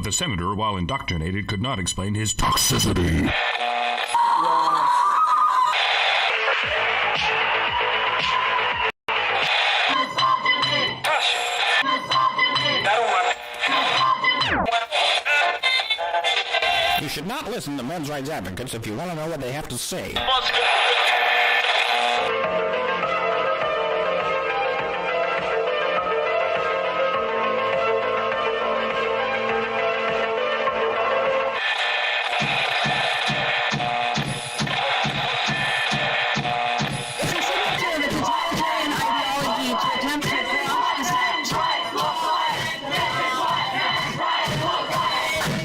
But the senator, while indoctrinated, could not explain his toxicity. You should not listen to men's rights advocates if you want to know what they have to say.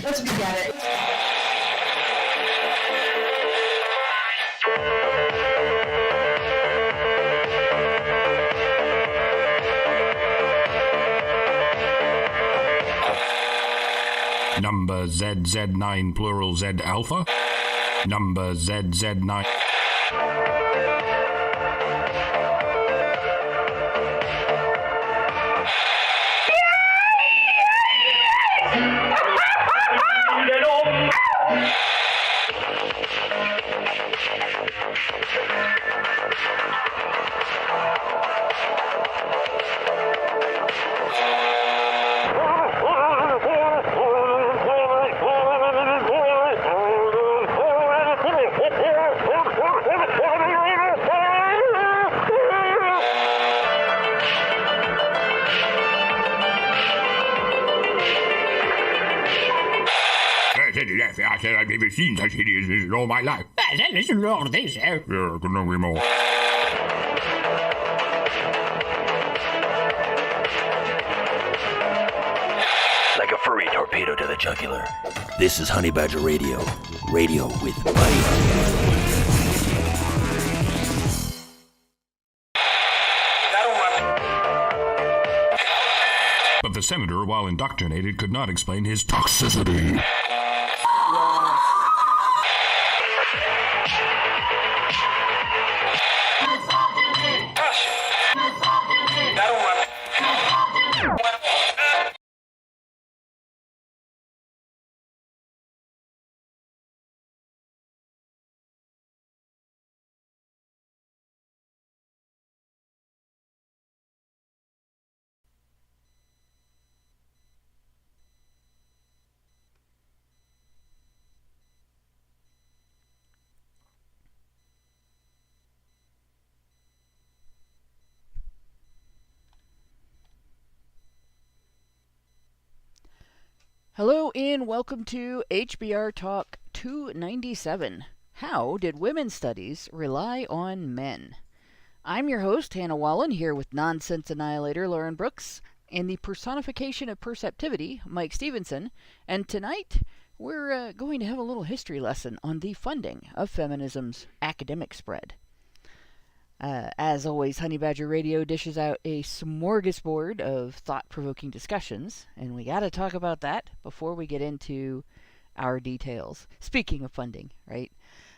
Let's begin it. Number ZZ9 plural Z alpha. Number ZZ9. I've never seen such hideousness in all my life. Listen to all of this, Yeah, couldn't agree more. Like a furry torpedo to the jugular. This is Honey Badger Radio. Radio with Buddy. But the senator, while indoctrinated, could not explain his toxicity. Hello and welcome to HBR Talk 297. How did women's studies rely on men? I'm your host, Hannah Wallen, here with Nonsense Annihilator Lauren Brooks and the personification of perceptivity, Mike Stevenson. And tonight, we're going to have a little history lesson on the funding of feminism's academic spread. As always, Honey Badger Radio dishes out a smorgasbord of thought-provoking discussions, and we gotta talk about that before we get into our details. Speaking of funding, right?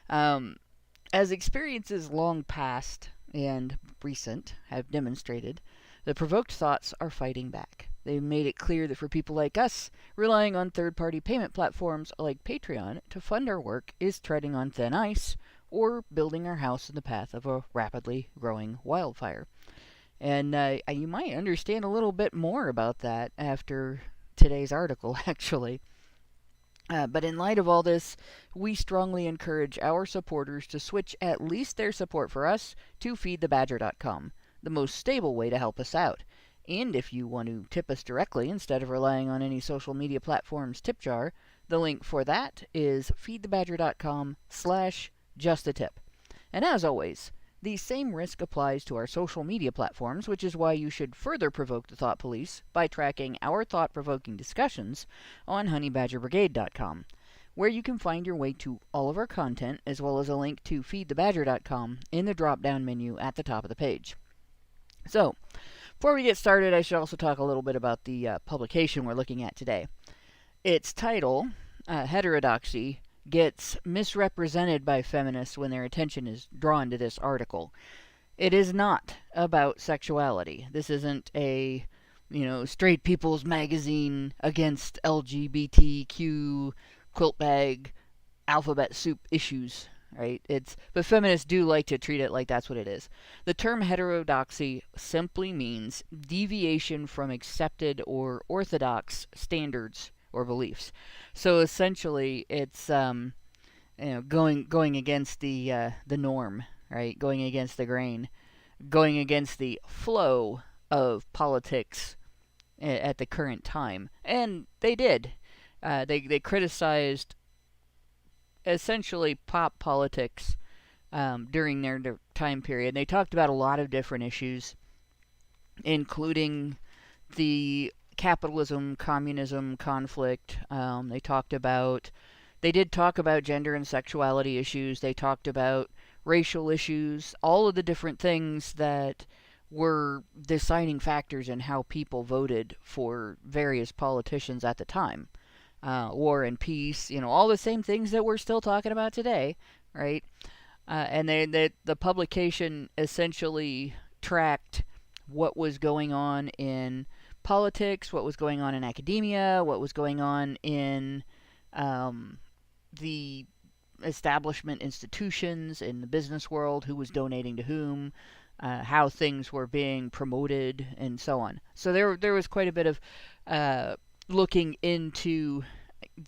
As experiences long past and recent have demonstrated, the provoked thoughts are fighting back. They've made it clear that for people like us, relying on third-party payment platforms like Patreon to fund our work is treading on thin ice, or building our house in the path of a rapidly growing wildfire. And you might understand a little bit more about that after today's article, actually. But in light of all this, we strongly encourage our supporters to switch at least their support for us to feedthebadger.com, the most stable way to help us out. And if you want to tip us directly instead of relying on any social media platform's tip jar, the link for that is feedthebadger.com/just a tip. And as always, the same risk applies to our social media platforms, which is why you should further provoke the thought police by tracking our thought-provoking discussions on honeybadgerbrigade.com, where you can find your way to all of our content, as well as a link to feedthebadger.com in the drop-down menu at the top of the page. So, before we get started, I should also talk a little bit about the publication we're looking at today. Its title, Heterodoxy, gets misrepresented by feminists when their attention is drawn to this article. It is not about sexuality. This isn't a Straight People's Magazine against LGBTQ quilt bag alphabet soup issues, right? But feminists do like to treat it like that's what it is. The term heterodoxy simply means deviation from accepted or orthodox standards or beliefs. So essentially, it's going against the norm, right? Going against the grain, going against the flow of politics at the current time. And they did. They criticized essentially pop politics during their time period. They talked about a lot of different issues, including the capitalism, communism conflict. They did talk about gender and sexuality issues. They talked about racial issues, all of the different things that were deciding factors in how people voted for various politicians at the time. War and peace, all the same things that we're still talking about today, right? And the publication essentially tracked what was going on in politics, what was going on in academia, what was going on in the establishment institutions, in the business world, who was donating to whom, how things were being promoted, and so on. So there was quite a bit of looking into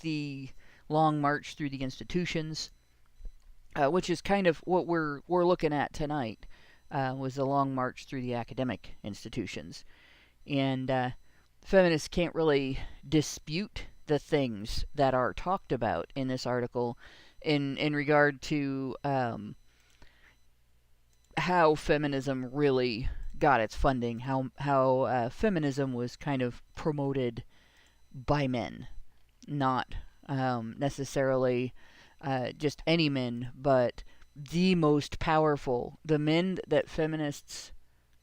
the long march through the institutions, which is kind of what we're looking at tonight, was the long march through the academic institutions. And feminists can't really dispute the things that are talked about in this article in regard to how feminism really got its funding, how feminism was kind of promoted by men, not necessarily just any men, but the most powerful, the men that feminists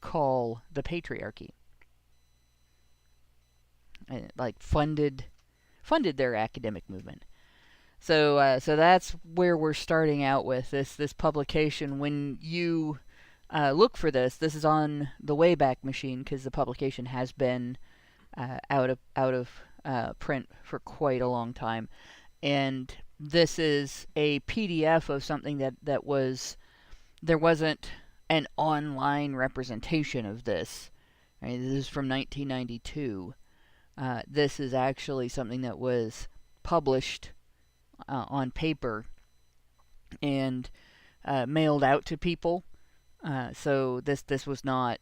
call the patriarchy, like funded their academic movement. So that's where we're starting out with this publication. When you look for this is on the Wayback Machine, because the publication has been out of print for quite a long time, and this is a PDF of something that there wasn't an online representation of this. Right? This is from 1992. This is actually something that was published on paper and mailed out to people. So this was not.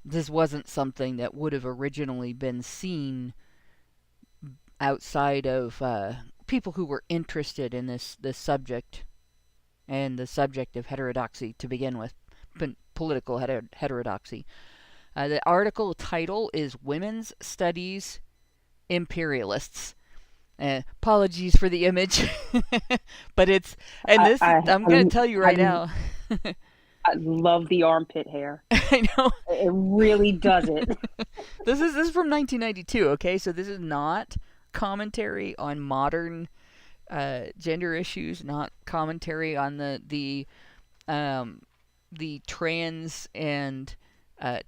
This wasn't something that would have originally been seen outside of people who were interested in this subject and the subject of heterodoxy to begin with, political heterodoxy. The article title is Women's Studies Imperialists. Apologies for the image, but I'm going to tell you right now. I love the armpit hair. I know. It really does it. This is from 1992, okay? So this is not commentary on modern gender issues, not commentary on the trans and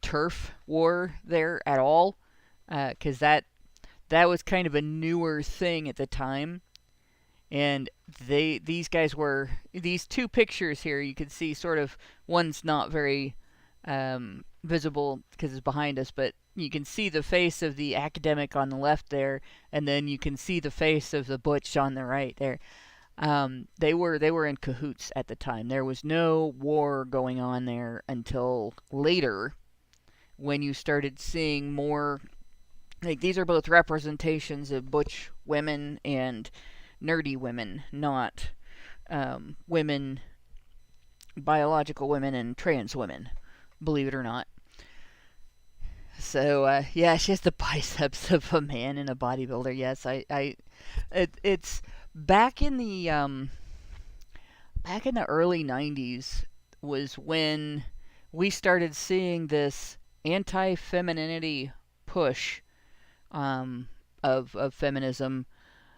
turf war there at all, because that was kind of a newer thing at the time. And these two pictures here, you can see sort of, one's not very visible because it's behind us, but you can see the face of the academic on the left there, and then you can see the face of the butch on the right there. They were in cahoots at the time. There was no war going on there until later, when you started seeing more, like, these are both representations of butch women and nerdy women, not women, biological women and trans women, believe it or not. So yeah, she has the biceps of a man and a bodybuilder. Yes, it's back in the early 90s was when we started seeing this anti-femininity push of feminism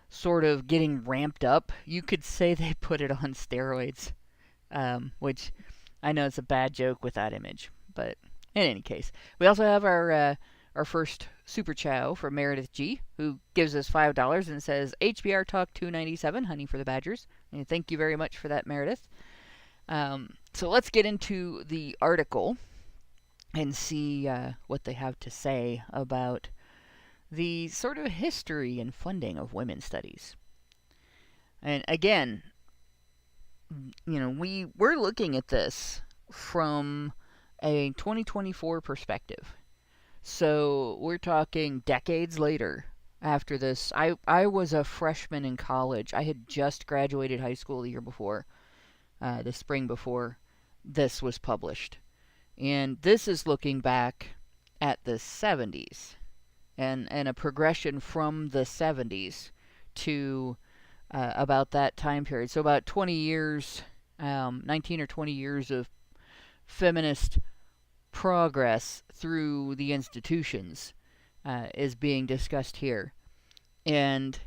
sort of getting ramped up. You could say they put it on steroids, which I know it's a bad joke with that image, but In any case, we also have our first super chow from Meredith G, who gives us $5 and says HBR Talk 297, honey for the Badgers. And thank you very much for that, Meredith. So let's get into the article and see what they have to say about the sort of history and funding of women's studies. And again, we're looking at this from a 2024 perspective. So we're talking decades later after this. I was a freshman in college. I had just graduated high school the year before, the spring before this was published. And this is looking back at the 70s and a progression from the 70s to about that time period. So about 20 years, 19 or 20 years of feminist progress through the institutions is being discussed here. And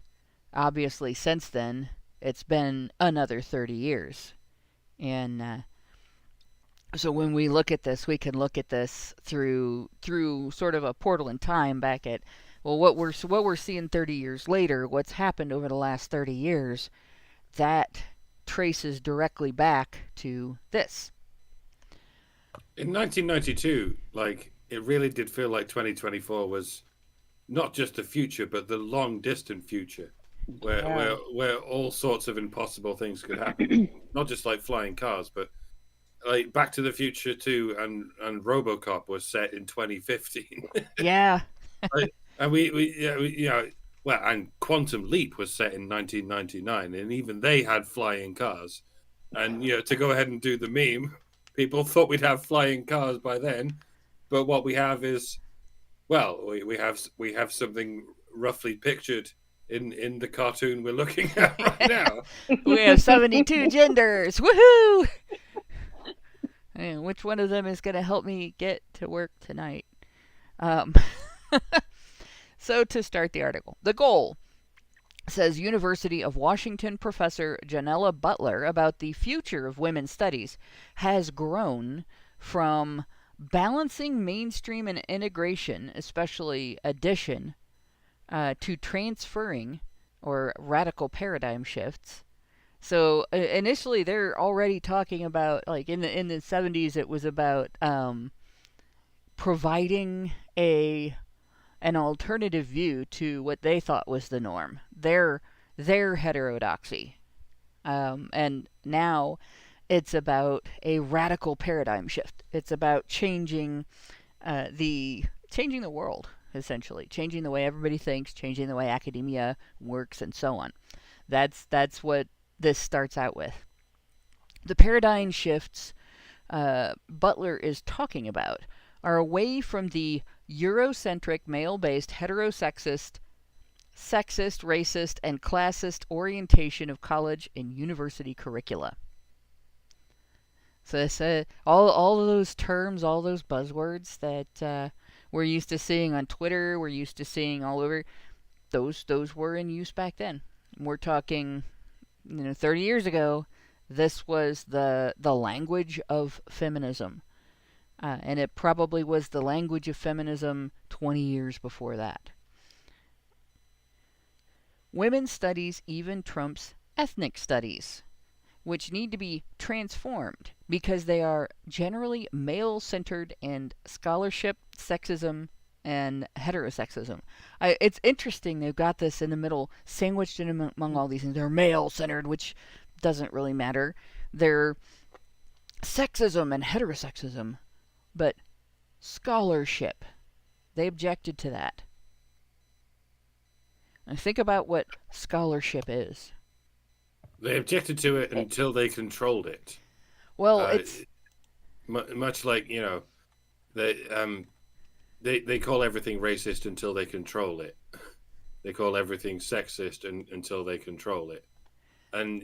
obviously since then, it's been another 30 years. And so when we look at this, we can look at this through sort of a portal in time back at, well, what we're seeing 30 years later, what's happened over the last 30 years, that traces directly back to this. In 1992, it really did feel like 2024 was not just the future, but the long distant future, where all sorts of impossible things could happen. Not just like flying cars, but like Back to the Future 2 and RoboCop was set in 2015. Yeah. And and Quantum Leap was set in 1999, and even they had flying cars. And to go ahead and do the meme, people thought we'd have flying cars by then, but what we have is, well, we have something roughly pictured in the cartoon we're looking at right now. We have 72 genders. Woohoo! And which one of them is going to help me get to work tonight? So to start the article, the goal says University of Washington professor Janella Butler about the future of women's studies has grown from balancing mainstream and integration, especially addition, to transferring or radical paradigm shifts. So initially they're already talking about, like in the 70s, it was about providing an alternative view to what they thought was the norm, their heterodoxy. And now it's about a radical paradigm shift. It's about changing the world, essentially, changing the way everybody thinks, changing the way academia works, and so on. That's what this starts out with. The paradigm shifts Butler is talking about are away from the Eurocentric, male-based, heterosexist, sexist, racist, and classist orientation of college and university curricula. So this, all of those terms, all those buzzwords that we're used to seeing on Twitter, we're used to seeing all over, those were in use back then. We're talking, 30 years ago, this was the language of feminism. And it probably was the language of feminism 20 years before that. Women's studies even trumps ethnic studies, which need to be transformed because they are generally male-centered and scholarship, sexism, and heterosexism. It's interesting they've got this in the middle, sandwiched in among all these things. They're male-centered, which doesn't really matter. They're sexism and heterosexism. But scholarship, they objected to that. And think about what scholarship is. They objected to it until they controlled it. Well, it's much like they call everything racist until they control it. They call everything sexist until they control it, and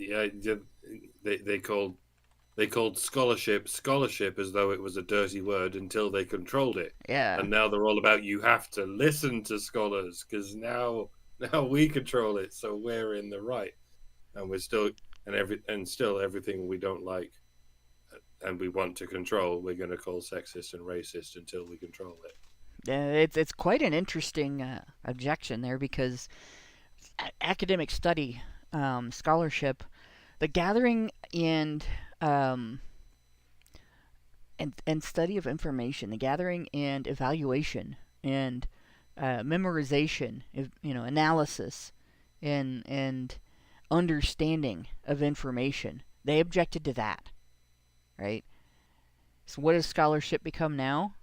they called scholarship as though it was a dirty word until they controlled it. Yeah. And now they're all about you have to listen to scholars because now we control it, so we're in the right. And we're still still everything we don't like and we want to control, we're going to call sexist and racist until we control it. Yeah, it's quite an interesting objection there, because academic study, scholarship, the gathering and study of information, the gathering and evaluation and memorization, analysis and understanding of information. They objected to that, right? So what does scholarship become now?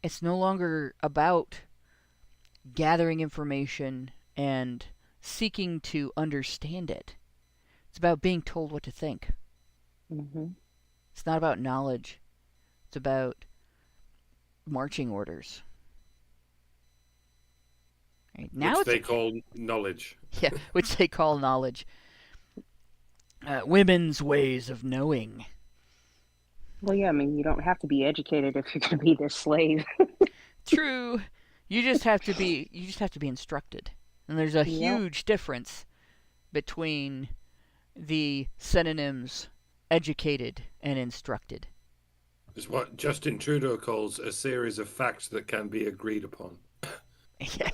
It's no longer about gathering information and seeking to understand it. It's about being told what to think. Mm-hmm. It's not about knowledge. It's about marching orders. Right? Now which they call knowledge. Yeah, which they call knowledge. Women's ways of knowing. Well, yeah, I mean, you don't have to be educated if you're going to be their slave. True. You just have to be instructed. And there's a huge difference between the synonyms educated and instructed. It's what Justin Trudeau calls a series of facts that can be agreed upon. Yeah.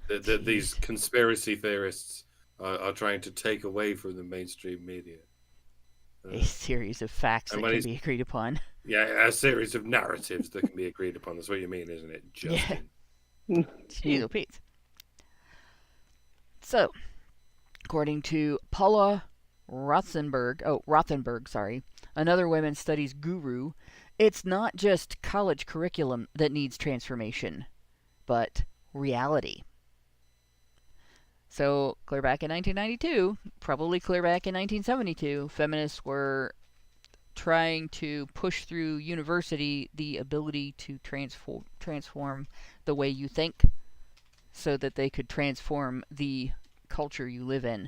These conspiracy theorists are trying to take away from the mainstream media. A series of facts that can be agreed upon. Yeah, a series of narratives that can be agreed upon. That's what you mean, isn't it, Justin? Yeah. Jeez, Pete. So, according to Paula Rothenberg, another women's studies guru, it's not just college curriculum that needs transformation, but reality. So, clear back in 1992, probably clear back in 1972, feminists were trying to push through university the ability to transform the way you think so that they could transform the culture you live in.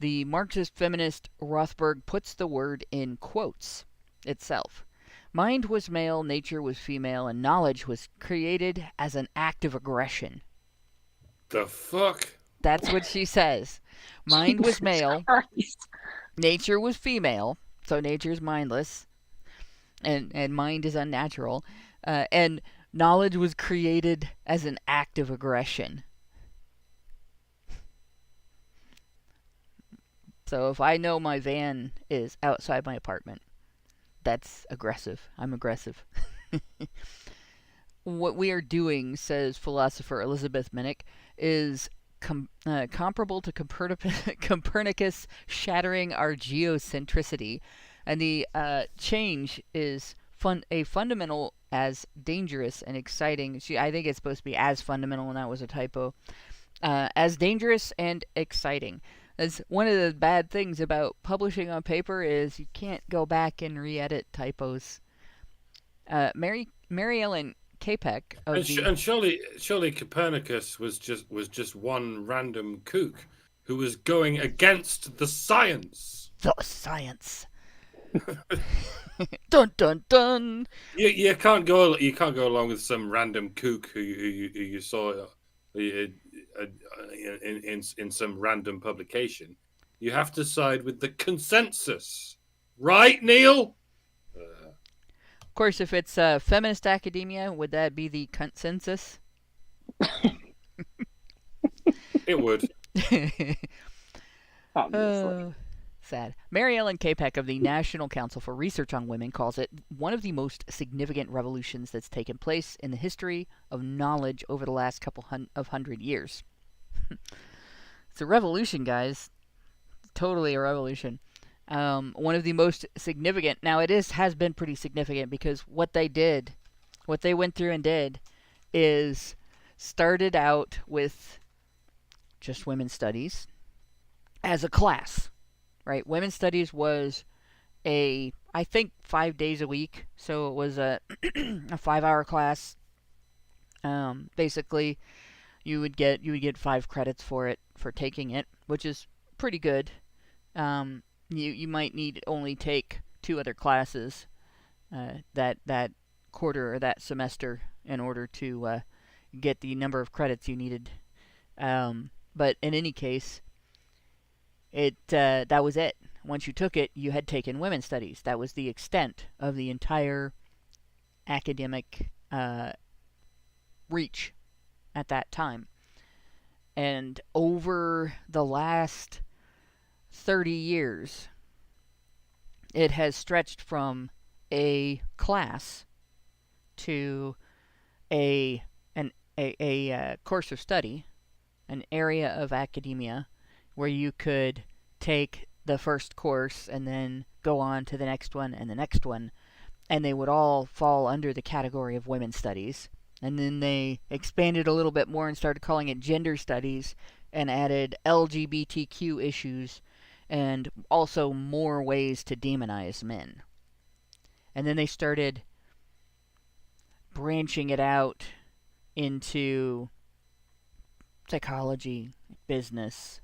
The Marxist feminist Rothberg puts the word in quotes itself. Mind was male, nature was female, and knowledge was created as an act of aggression. The fuck? That's what she says. Mind was male, nature was female, so nature is mindless, and mind is unnatural, and knowledge was created as an act of aggression. So if I know my van is outside my apartment, that's aggressive. I'm aggressive. What we are doing, says philosopher Elizabeth Minnick, is comparable to Copernicus shattering our geocentricity, and the change is fundamental as dangerous and exciting. I think it's supposed to be as fundamental, and that was a typo. As dangerous and exciting. That's one of the bad things about publishing on paper is you can't go back and re-edit typos. Mary Ellen Capek and surely Copernicus was just one random kook who was going against the science. The science. Dun dun dun. You can't go along with some random kook who you saw in some random publication. You have to side with the consensus, right, Neil? Of course, if it's feminist academia, would that be the consensus? It would. Sad. Mary Ellen Capek of the National Council for Research on Women calls it one of the most significant revolutions that's taken place in the history of knowledge over the last couple of hundred years. It's a revolution, guys. Totally a revolution. One of the most significant. Now, has been pretty significant because what they went through and did, is started out with just women's studies as a class, right? Women's studies was I think 5 days a week, so it was a 5-hour class. Basically, you would get 5 credits for taking it, which is pretty good. You might need only take 2 other classes that quarter or that semester in order to get the number of credits you needed. But in any case, that was it. once you took it, you had taken women's studies. That was the extent of the entire academic reach at that time. And over the last 30 years, it has stretched from a class to a course of study, an area of academia where you could take the first course and then go on to the next one and the next one, and they would all fall under the category of women's studies. And then they expanded a little bit more and started calling it gender studies and added LGBTQ issues and also more ways to demonize men. And then they started branching it out into psychology, business,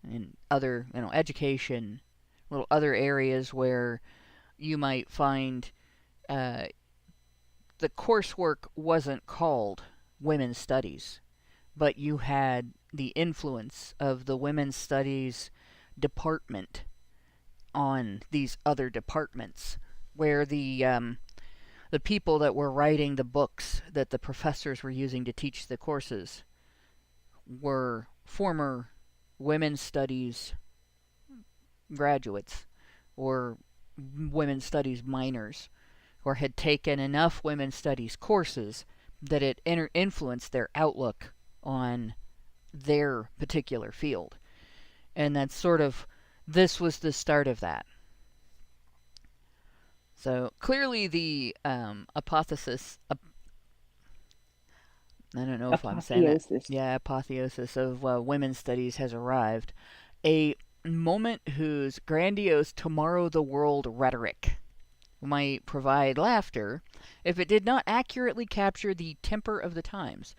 and other, education, little other areas where you might find the coursework wasn't called women's studies, but you had the influence of the women's studies department on these other departments, where the people that were writing the books that the professors were using to teach the courses were former women's studies graduates or women's studies minors, or had taken enough women's studies courses that it influenced their outlook on their particular field. And that's sort of, this was the start of that. So clearly the apotheosis, I don't know if I'm saying that. Yeah, apotheosis of women's studies has arrived. A moment whose grandiose tomorrow the world rhetoric might provide laughter if it did not accurately capture the temper of the times.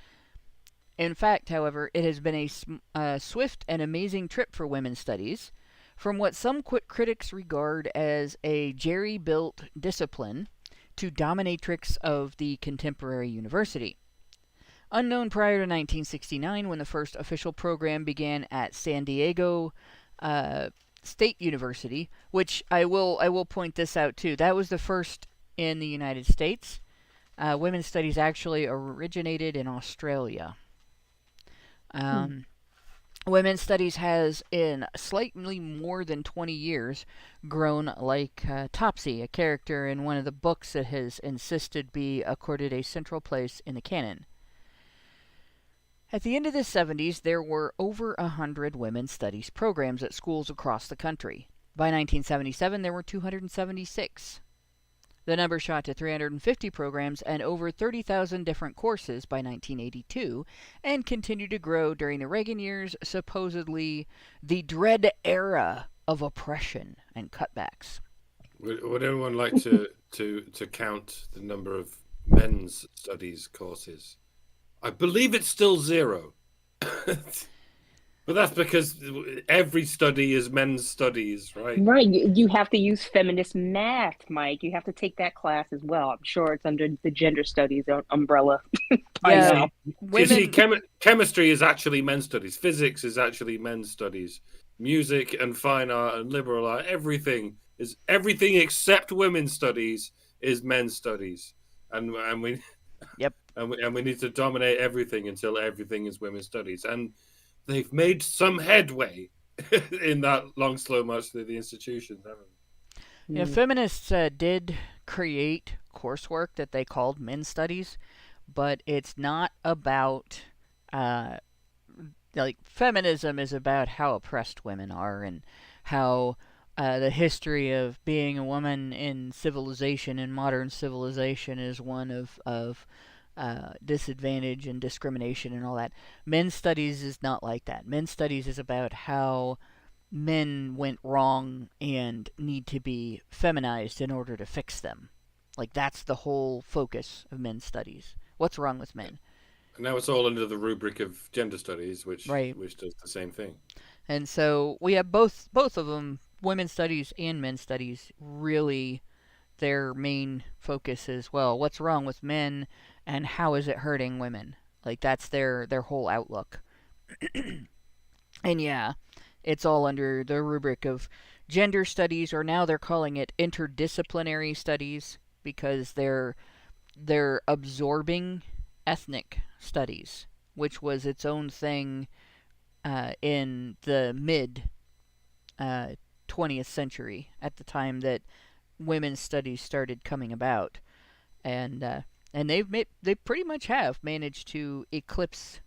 In fact, however, it has been a swift and amazing trip for women's studies, from what some critics regard as a jerry-built discipline to dominatrix of the contemporary university. Unknown prior to 1969, when the first official program began at San Diego State University, which I will point this out too. That was the first in the United States. Women's studies actually originated in Australia. Women's studies has, in slightly more than 20 years, grown like Topsy, a character in one of the books that has insisted be accorded a central place in the canon. At the end of the 70s, there were over 100 women's studies programs at schools across the country. By 1977, there were 276. The number shot to 350 programs and over 30,000 different courses by 1982, and continued to grow during the Reagan years, supposedly the dread era of oppression and cutbacks. Would anyone like to count the number of men's studies courses? I believe it's still 0. But that's because every study is men's studies, right? Right. You have to use feminist math, Mike. You have to take that class as well. I'm sure it's under the gender studies umbrella. Yeah. You see, chemistry is actually men's studies. Physics is actually men's studies. Music and fine art and liberal art, everything except women's studies is men's studies. And we Yep. And we need to dominate everything until everything is women's studies. And they've made some headway in that long, slow march through the institutions, haven't they? Yeah, feminists did create coursework that they called men's studies, but it's not about, feminism is about how oppressed women are and how the history of being a woman in civilization, in modern civilization, is one of disadvantage and discrimination and all that. Men's studies is not like that. Men's studies is about how men went wrong and need to be feminized in order to fix them. Like, that's the whole focus of men's studies. What's wrong with men? And now it's all under the rubric of gender studies, which does the same thing. And so we have both of them, women's studies and men's studies, really their main focus is, well, what's wrong with men and how is it hurting women? Like, that's their whole outlook. And yeah, it's all under the rubric of gender studies, or now they're calling it interdisciplinary studies, because they're absorbing ethnic studies, which was its own thing in the mid 20th century, at the time that women's studies started coming about, and they pretty much have managed to eclipse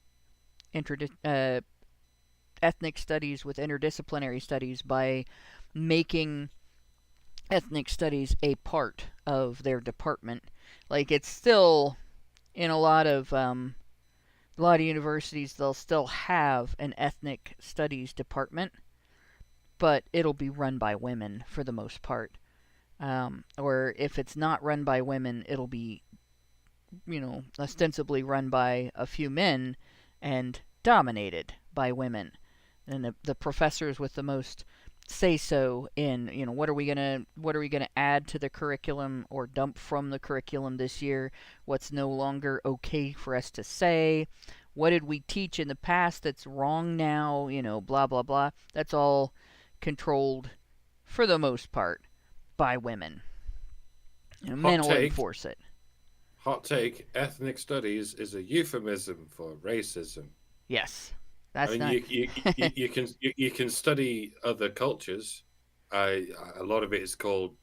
ethnic studies with interdisciplinary studies by making ethnic studies a part of their department. Like, it's still in a lot of universities, they'll still have an ethnic studies department, but it'll be run by women for the most part. Or if it's not run by women, it'll be, ostensibly run by a few men and dominated by women. And the professors with the most say so in, what are we gonna add to the curriculum or dump from the curriculum this year? What's no longer okay for us to say? What did we teach in the past that's wrong now? Blah blah blah. That's all controlled for the most part by women. Men will enforce it. Hot take: ethnic studies is a euphemism for racism. Yes. You can study other cultures. A lot of it is called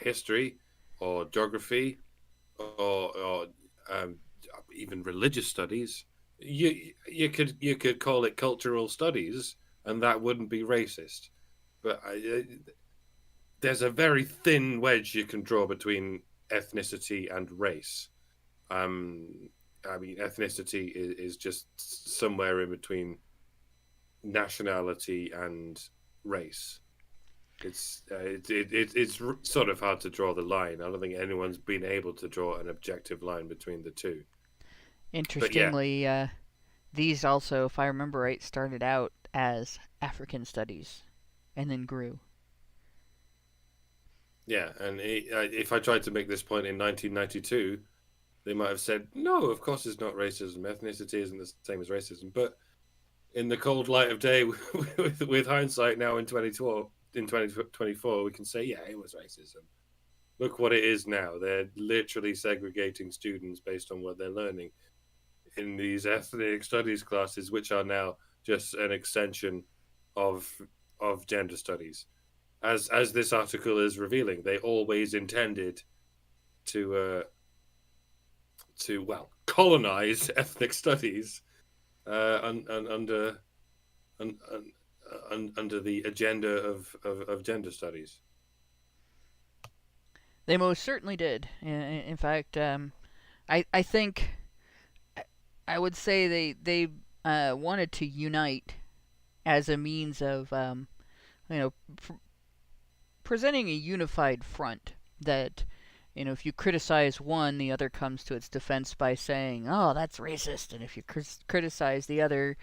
history or geography or even religious studies. You could call it cultural studies, and that wouldn't be racist. But there's a very thin wedge you can draw between ethnicity and race. Ethnicity is just somewhere in between nationality and race. It's sort of hard to draw the line. I don't think anyone's been able to draw an objective line between the two. Interestingly, these also, if I remember right, started out as African studies and then grew. Yeah, and if I tried to make this point in 1992, they might have said, no, of course it's not racism. Ethnicity isn't the same as racism. But in the cold light of day, with hindsight now in 2024, we can say, yeah, it was racism. Look what it is now. They're literally segregating students based on what they're learning in these ethnic studies classes, which are now just an extension of gender studies. As this article is revealing, they always intended to colonize ethnic studies under the agenda of gender studies. They most certainly did. In fact, I think I would say they wanted to unite as a means of presenting a unified front that, if you criticize one, the other comes to its defense by saying, oh, that's racist. And if you criticize the other,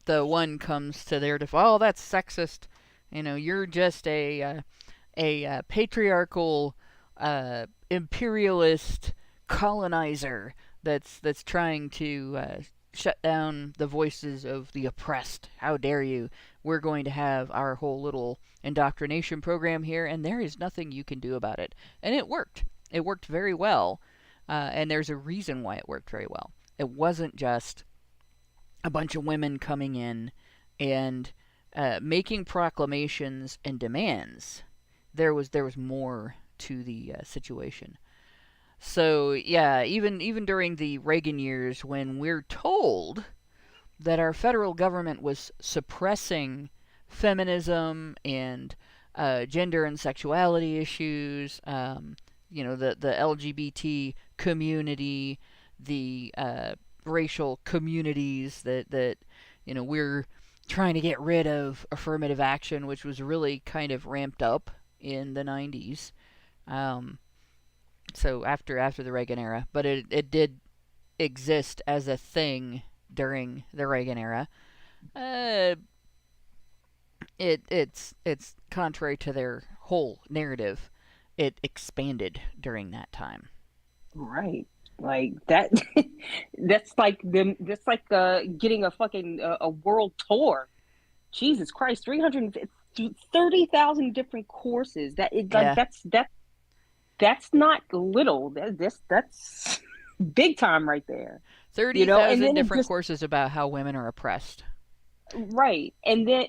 the one comes to their defense, oh, that's sexist. You're just a patriarchal, imperialist colonizer that's trying to shut down the voices of the oppressed. How dare you? We're going to have our whole little indoctrination program here, and there is nothing you can do about it. And it worked. It worked very well, and there's a reason why it worked very well. It wasn't just a bunch of women coming in and making proclamations and demands. There was more to the situation. So yeah, even during the Reagan years, when we're told that our federal government was suppressing feminism and gender and sexuality issues, the LGBT community, the racial communities that we're trying to get rid of affirmative action, which was really kind of ramped up in the 90s. So after the Reagan era, but it did exist as a thing during the Reagan era. It's contrary to their whole narrative. It expanded during that time. Right. Like that. That's like getting a fucking a world tour. Jesus Christ, 30,000 different courses. That is like Yeah. that's not little. That's big time right there. You know, and 30,000 then it different just courses about how women are oppressed. right, and then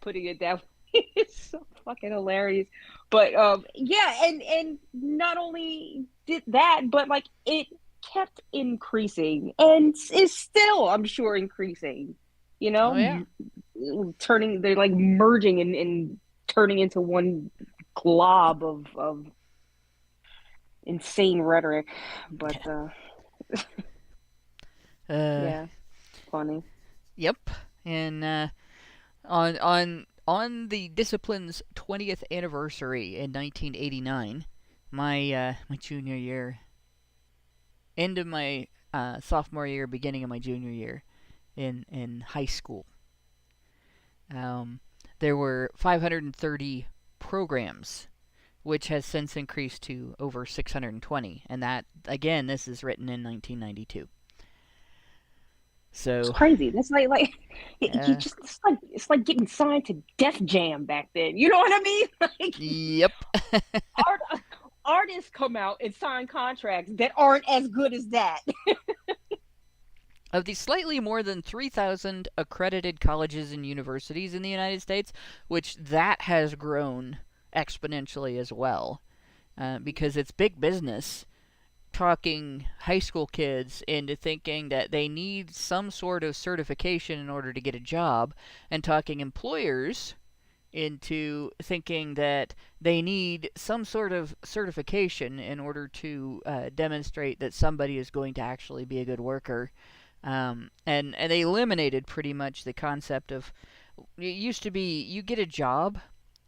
putting it that way is so fucking hilarious. But yeah, and not only did that, but like it kept increasing and is still, I'm sure, increasing. You Oh, yeah. know, they're like merging and turning into one glob of insane rhetoric. But Uh, yeah, funny. yep. And on the discipline's 20th anniversary in 1989, my junior year, end of my sophomore year, beginning of my junior year in high school, um, there were 530 programs, which has since increased to over 620. And that, again, this is written in 1992. It's So, crazy. That's like you uh, just it's like getting signed to Def Jam back then. You know what I mean? Like yep. art, artists come out and sign contracts that aren't as good as that. Of the slightly more than 3,000 accredited colleges and universities in the United States, which that has grown exponentially as well, because it's big business talking high school kids into thinking that they need some sort of certification in order to get a job, and talking employers into thinking that they need some sort of certification in order to demonstrate that somebody is going to actually be a good worker. And they eliminated pretty much the concept of, it used to be you get a job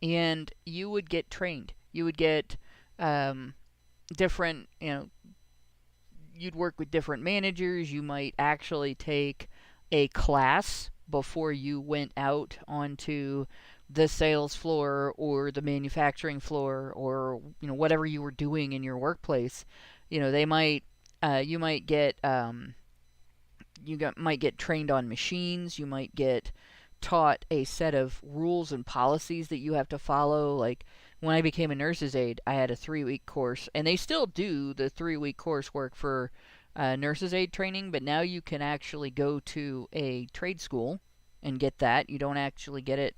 and you would get trained. You would get different, you'd work with different managers. You might actually take a class before you went out onto the sales floor or the manufacturing floor, or whatever you were doing in your workplace. They might you might get might get trained on machines. You might get taught a set of rules and policies that you have to follow. Like when I became a nurse's aide, I had a 3-week course, and they still do the 3-week coursework for nurse's aide training, but now you can actually go to a trade school and get that. You don't actually get it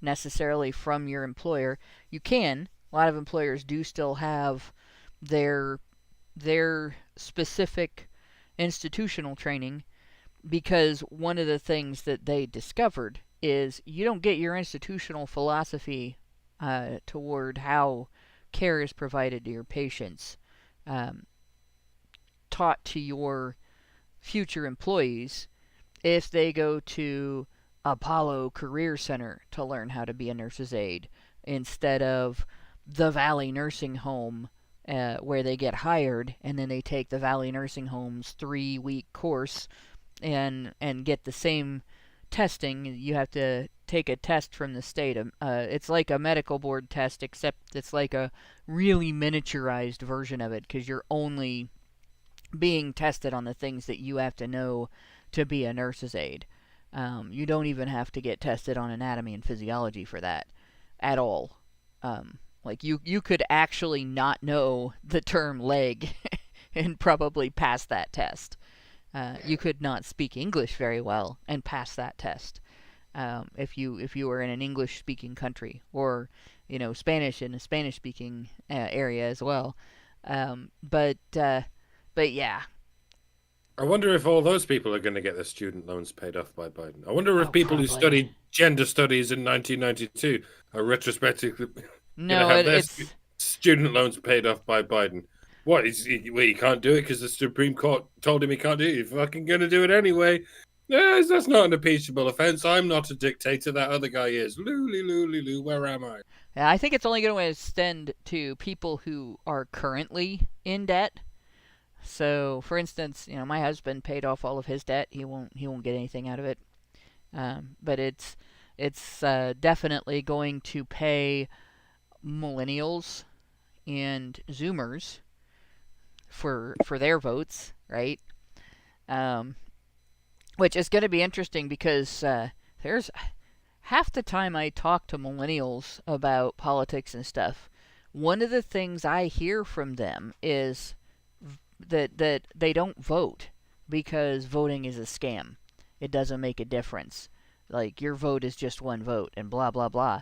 necessarily from your employer. You can. A lot of employers do still have their specific institutional training, because one of the things that they discovered is you don't get your institutional philosophy toward how care is provided to your patients taught to your future employees if they go to Apollo Career Center to learn how to be a nurse's aide instead of the Valley Nursing Home, where they get hired and then they take the Valley Nursing Home's 3-week course and get the same testing. You have to take a test from the state. It's like a medical board test, except it's like a really miniaturized version of it, because you're only being tested on the things that you have to know to be a nurse's aide. You don't even have to get tested on anatomy and physiology for that at all. Like you could actually not know the term leg and probably pass that test. You could not speak English very well and pass that test. If you were in an English-speaking country, or Spanish in a Spanish-speaking area as well. But yeah. I wonder if all those people are going to get their student loans paid off by Biden. I wonder if people who probably. studied gender studies in 1992 are retrospectively going to No, have their it's student loans paid off by Biden. What? He can't do it because the Supreme Court told him he can't do it. He's fucking going to do it anyway. Yes, that's not an impeachable offense. I'm not a dictator. That other guy is. Loo, where am I? I think it's only going to extend to people who are currently in debt. So, for instance, my husband paid off all of his debt. He won't get anything out of it. But it's definitely going to pay millennials and Zoomers for their votes, right? Which is going to be interesting, because there's half the time I talk to millennials about politics and stuff, one of the things I hear from them is that they don't vote because voting is a scam. It doesn't make a difference. Like, your vote is just one vote and blah, blah, blah.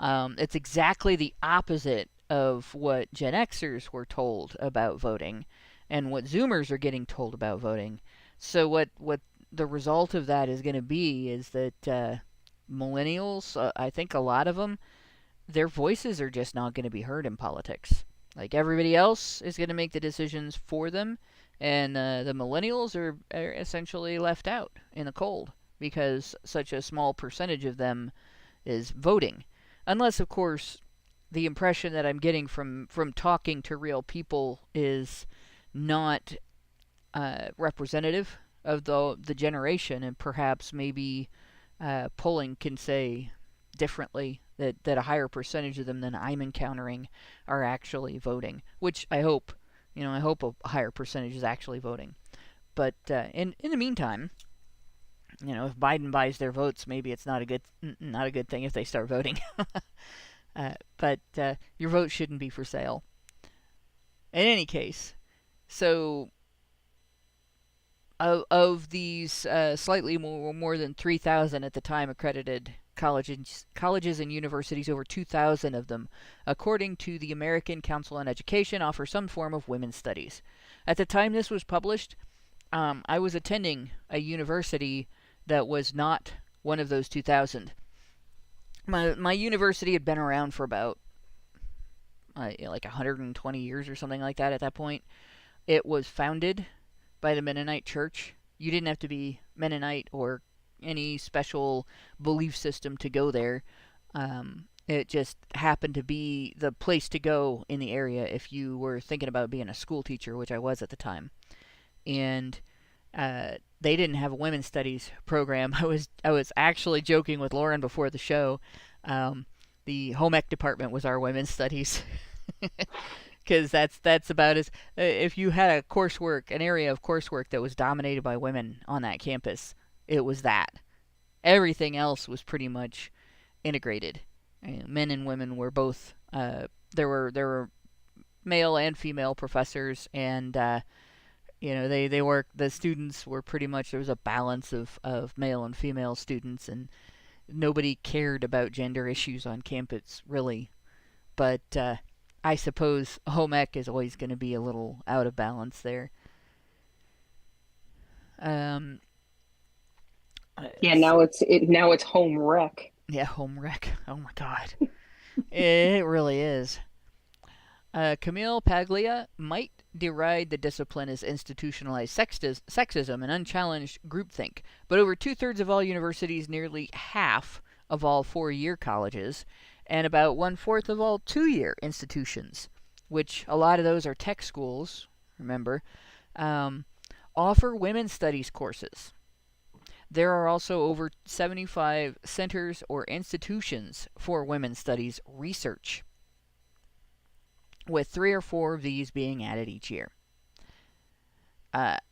It's exactly the opposite of what Gen Xers were told about voting and what Zoomers are getting told about voting. So what the result of that is going to be is that millennials, I think a lot of them, their voices are just not going to be heard in politics. Like, everybody else is going to make the decisions for them, and the millennials are essentially left out in the cold because such a small percentage of them is voting. Unless, of course, the impression that I'm getting from talking to real people is not representative of the generation, and perhaps maybe polling can say differently that a higher percentage of them than I'm encountering are actually voting, which I hope, I hope a higher percentage is actually voting. But in the meantime, if Biden buys their votes, maybe it's not a good thing if they start voting. But your vote shouldn't be for sale. In any case, so of these slightly more than 3,000 at the time accredited colleges and universities, over 2,000 of them, according to the American Council on Education, offer some form of women's studies. At the time this was published, I was attending a university that was not one of those 2,000. My university had been around for about like 120 years or something like that at that point. It was founded by the Mennonite Church. You didn't have to be Mennonite or any special belief system to go there. It just happened to be the place to go in the area if you were thinking about being a school teacher, which I was at the time. And they didn't have a women's studies program. I was actually joking with Lauren before the show. The home ec department was our women's studies. Because that's about as if you had an area of coursework that was dominated by women on that campus, it was that. Everything else was pretty much integrated. Men and women were both. There were male and female professors, and they worked. The students were pretty much, there was a balance of male and female students, and nobody cared about gender issues on campus really. But I suppose home ec is always going to be a little out of balance there. Now it's home rec. Yeah, home rec. Oh my God, it really is. Camille Paglia might deride the discipline as institutionalized sexism and unchallenged groupthink, but over 2/3 of all universities, nearly half of all 4-year colleges, and about 1/4 of all 2-year institutions, which a lot of those are tech schools, remember, offer women's studies courses. There are also over 75 centers or institutions for women's studies research, with 3 or 4 of these being added each year.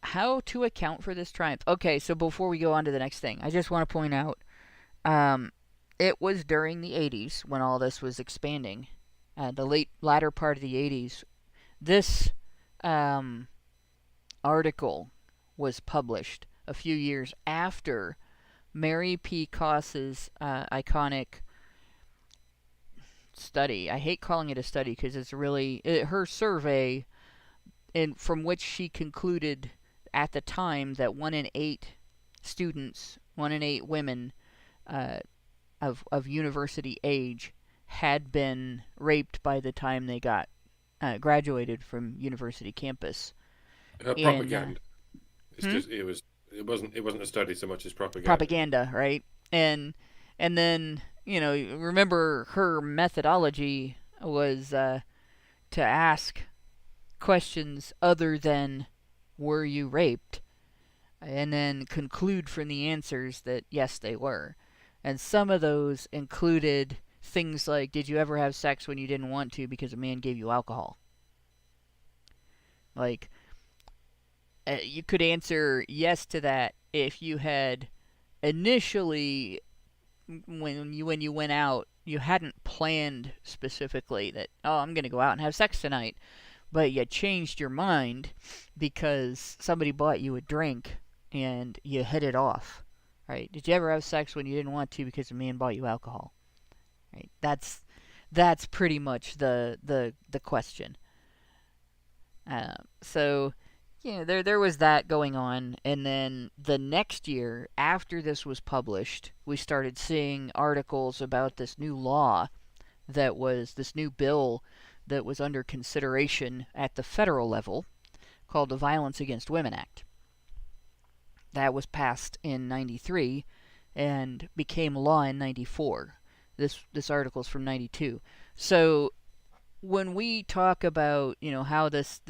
How to account for this triumph? Okay, so before we go on to the next thing, I just want to point out, it was during the 80s when all this was expanding, the latter part of the 80s. This article was published a few years after Mary P. Koss's iconic study. I hate calling it a study because it's really her survey, from which she concluded at the time that 1 in 8 students, 1 in 8 women of university age had been raped by the time they got graduated from university campus. Propaganda. It wasn't a study so much as propaganda. Propaganda, right? And then, remember her methodology was to ask questions other than were you raped, and then conclude from the answers that yes, they were. And some of those included things like, did you ever have sex when you didn't want to because a man gave you alcohol? Like, you could answer yes to that if you had initially when you went out, you hadn't planned specifically that, oh, I'm going to go out and have sex tonight, but you changed your mind because somebody bought you a drink and you hit it off, right? Did you ever have sex when you didn't want to because a man bought you alcohol? Right? That's pretty much the question. So, there was that going on, and then the next year, after this was published, we started seeing articles about this new law this new bill that was under consideration at the federal level, called the Violence Against Women Act. That was passed in 93 and became law in 94. This article's from 92. So when we talk about, how this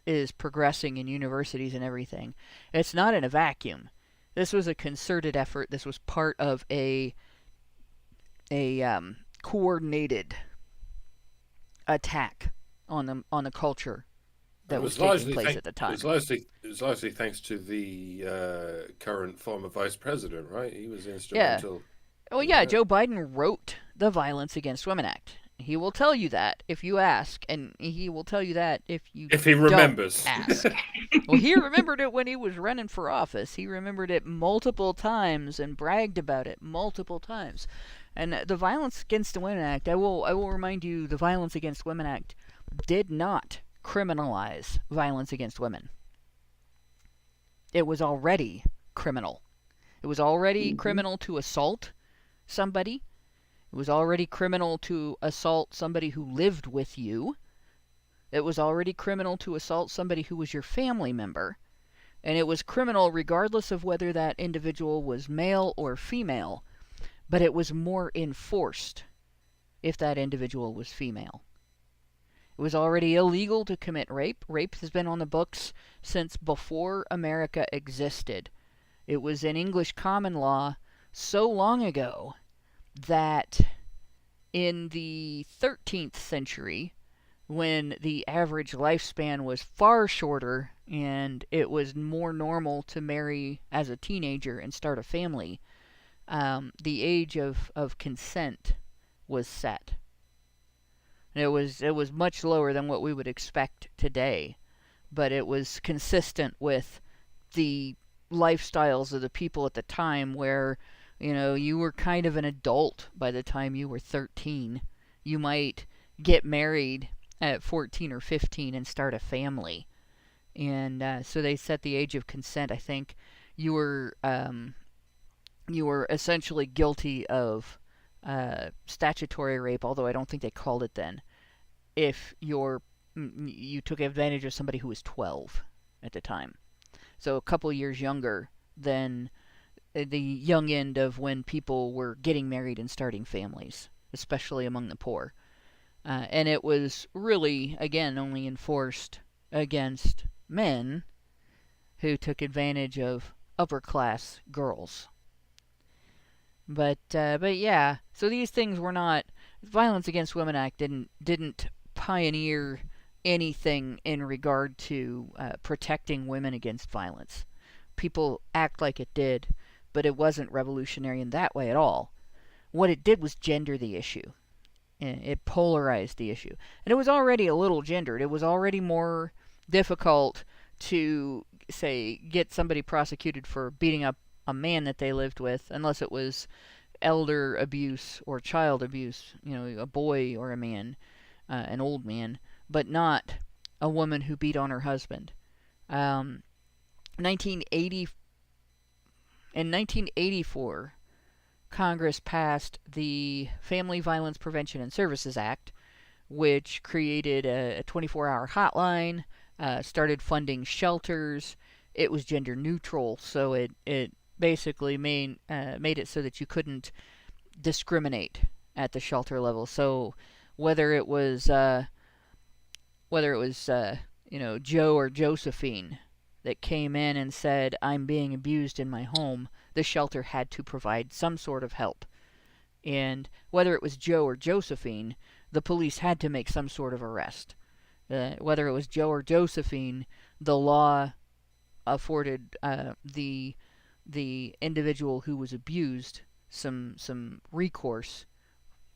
is progressing in universities and everything, it's not in a vacuum. This was a concerted effort. This was part of a coordinated attack on the culture that was taking place at the time. It's largely thanks to the current former vice president, right? He was instrumental. Yeah. Well, yeah, Joe Biden wrote the Violence Against Women Act. He will tell you that if you ask, and he will tell you that if he remembers. Don't ask. Well, he remembered it when he was running for office. He remembered it multiple times and bragged about it multiple times. And the Violence Against the Women Act, I will remind you, the Violence Against Women Act did not criminalize violence against women. It was already criminal. It was already criminal to assault somebody. It was already criminal to assault somebody who lived with you. It was already criminal to assault somebody who was your family member. And it was criminal regardless of whether that individual was male or female. But it was more enforced if that individual was female. It was already illegal to commit rape. Rape has been on the books since before America existed. It was in English common law so long ago that in the 13th century, when the average lifespan was far shorter and it was more normal to marry as a teenager and start a family, the age of consent was set. It was much lower than what we would expect today, but it was consistent with the lifestyles of the people at the time where, you were kind of an adult by the time you were 13. You might get married at 14 or 15 and start a family. And so they set the age of consent. I think you were essentially guilty of statutory rape, although I don't think they called it then, if you took advantage of somebody who was 12 at the time. So a couple years younger than the young end of when people were getting married and starting families, especially among the poor. And it was really, again, only enforced against men who took advantage of upper-class girls. But yeah, so these things were not... Violence Against Women Act didn't pioneer anything in regard to protecting women against violence. People act like it did, but it wasn't revolutionary in that way at all. What it did was gender the issue. It polarized the issue. And it was already a little gendered. It was already more difficult to, say, get somebody prosecuted for beating up a man that they lived with, unless it was elder abuse or child abuse, a boy or a man, an old man, but not a woman who beat on her husband. 1984, Congress passed the Family Violence Prevention and Services Act, which created a 24-hour hotline, started funding shelters. It was gender neutral, so it basically made it so that you couldn't discriminate at the shelter level. So whether it was Joe or Josephine that came in and said, I'm being abused in my home, the shelter had to provide some sort of help. And whether it was Joe or Josephine, the police had to make some sort of arrest. Whether it was Joe or Josephine, the law afforded the individual who was abused some recourse,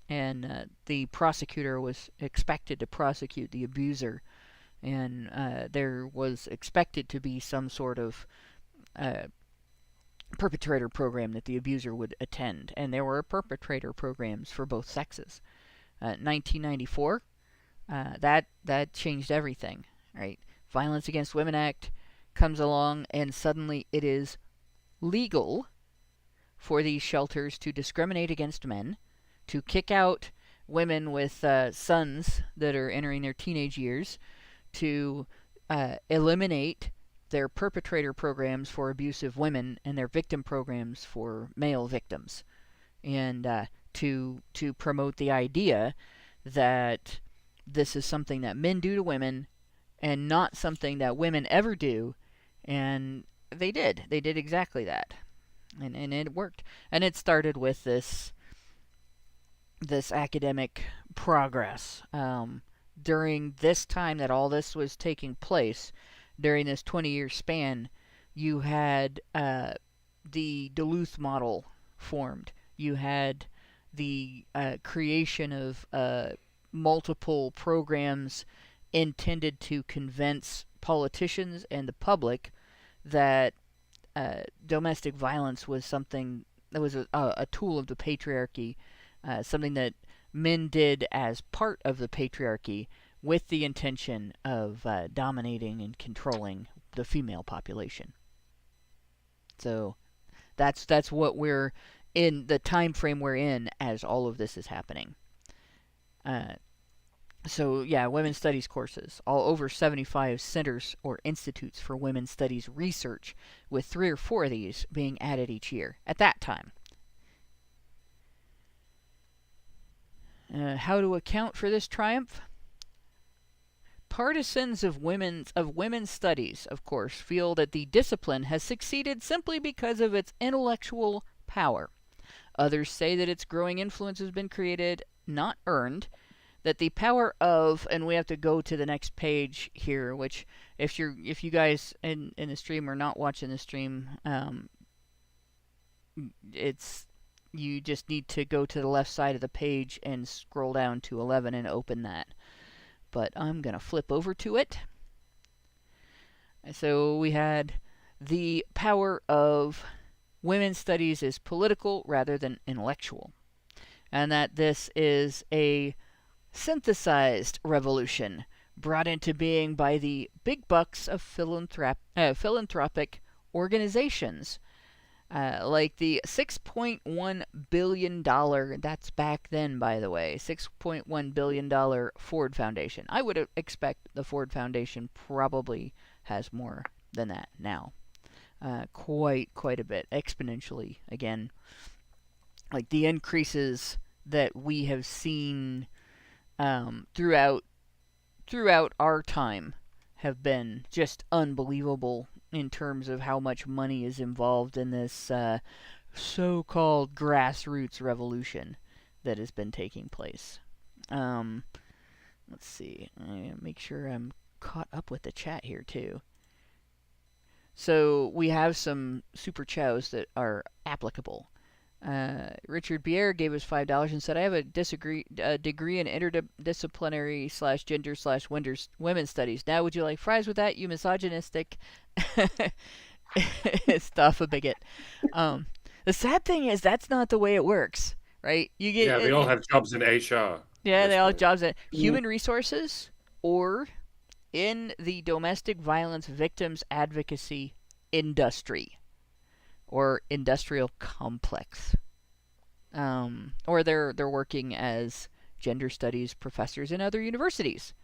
and the prosecutor was expected to prosecute the abuser, and there was expected to be some sort of perpetrator program that the abuser would attend, and there were perpetrator programs for both sexes. 1994, that changed everything, right? Violence Against Women Act comes along, and suddenly it is legal for these shelters to discriminate against men, to kick out women with sons that are entering their teenage years, to eliminate their perpetrator programs for abusive women and their victim programs for male victims, and to promote the idea that this is something that men do to women and not something that women ever do. And they did exactly that, and it worked. And it started with this academic progress. During this time that all this was taking place, during this 20-year span, you had the Duluth model formed. You had the creation of multiple programs intended to convince politicians and the public that domestic violence was something that was a tool of the patriarchy, something that men did as part of the patriarchy with the intention of dominating and controlling the female population. So that's what we're in, the time frame we're in as all of this is happening. So yeah, women's studies courses, all over 75 centers or institutes for women's studies research, with 3 or 4 of these being added each year at that time. How to account for this triumph? Partisans of women's studies, of course, feel that the discipline has succeeded simply because of its intellectual power. Others say that its growing influence has been created, not earned, that the power of, and we have to go to the next page here, which if you guys in the stream are not watching the stream, you just need to go to the left side of the page and scroll down to 11 and open that. But I'm going to flip over to it. So we had the power of women's studies is political rather than intellectual, and that this is a synthesized revolution brought into being by the big bucks of philanthropic organizations, like the $6.1 billion, that's back then, by the way, $6.1 billion Ford Foundation. I would expect the Ford Foundation probably has more than that now. Quite a bit, exponentially, again. Like the increases that we have seen throughout our time have been just unbelievable in terms of how much money is involved in this so-called grassroots revolution that has been taking place. Let's see. Make sure I'm caught up with the chat here too. So we have some super chows that are applicable. Richard Bier gave us $5 and said, I have a degree in interdisciplinary / gender / women's studies. Now, would you like fries with that, you misogynistic stuff, a bigot? The sad thing is that's not the way it works, right? You get, yeah, they all have jobs in HR. Yeah, they all have jobs in human resources or in the domestic violence victims advocacy industry or industrial complex, or they're working as gender studies professors in other universities.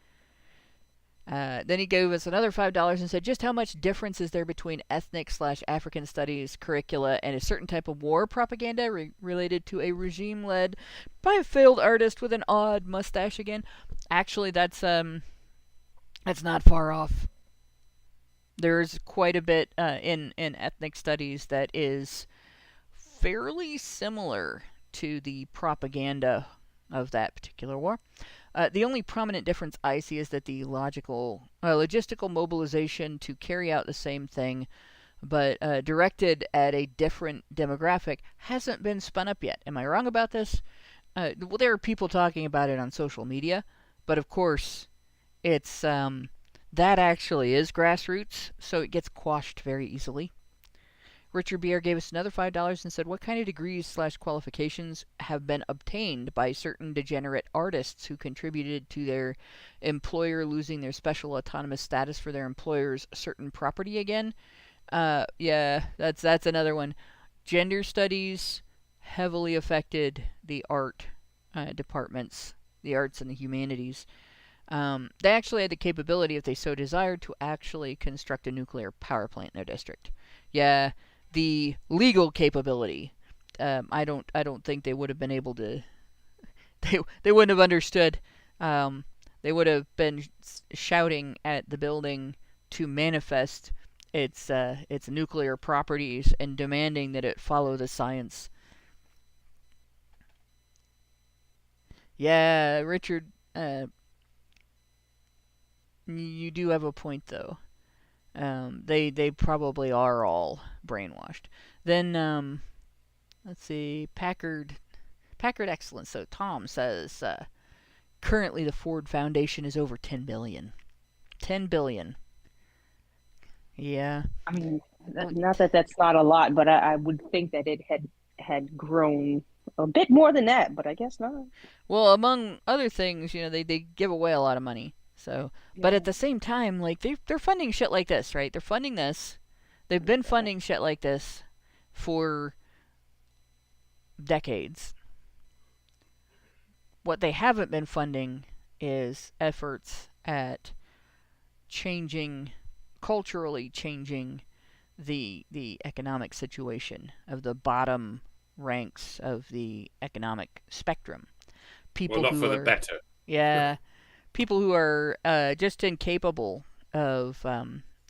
Then he gave us another $5 and said, just how much difference is there between ethnic / African studies curricula and a certain type of war propaganda related to a regime led by a failed artist with an odd mustache again? Actually, that's not far off. There's quite a bit in ethnic studies that is fairly similar to the propaganda of that particular war. The only prominent difference I see is that the logistical mobilization to carry out the same thing but directed at a different demographic, hasn't been spun up yet. Am I wrong about this? Well, there are people talking about it on social media, but of course, it's that actually is grassroots, so it gets quashed very easily. Richard Bier gave us another $5 and said, what kind of degrees/qualifications have been obtained by certain degenerate artists who contributed to their employer losing their special autonomous status for their employer's certain property again? Yeah, that's another one. Gender studies heavily affected the art departments, the arts and the humanities. They actually had the capability, if they so desired, to actually construct a nuclear power plant in their district. Yeah, the legal capability. I don't think they would have been able to. They wouldn't have understood. They would have been shouting at the building to manifest its nuclear properties and demanding that it follow the science. Yeah, Richard, you do have a point though. They probably are all brainwashed. Then let's see, Packard Excellence. So Tom says currently the Ford Foundation is over 10 billion. 10 billion. Yeah. I mean, not that that's not a lot, but I would think that it had grown a bit more than that, but I guess not. Well, among other things, they give away a lot of money. So, but at the same time, like they're funding shit like this, right? They're funding this. They've been funding shit like this for decades. What they haven't been funding is efforts at culturally changing the economic situation of the bottom ranks of the economic spectrum. People not for the better. Yeah. People who are just incapable of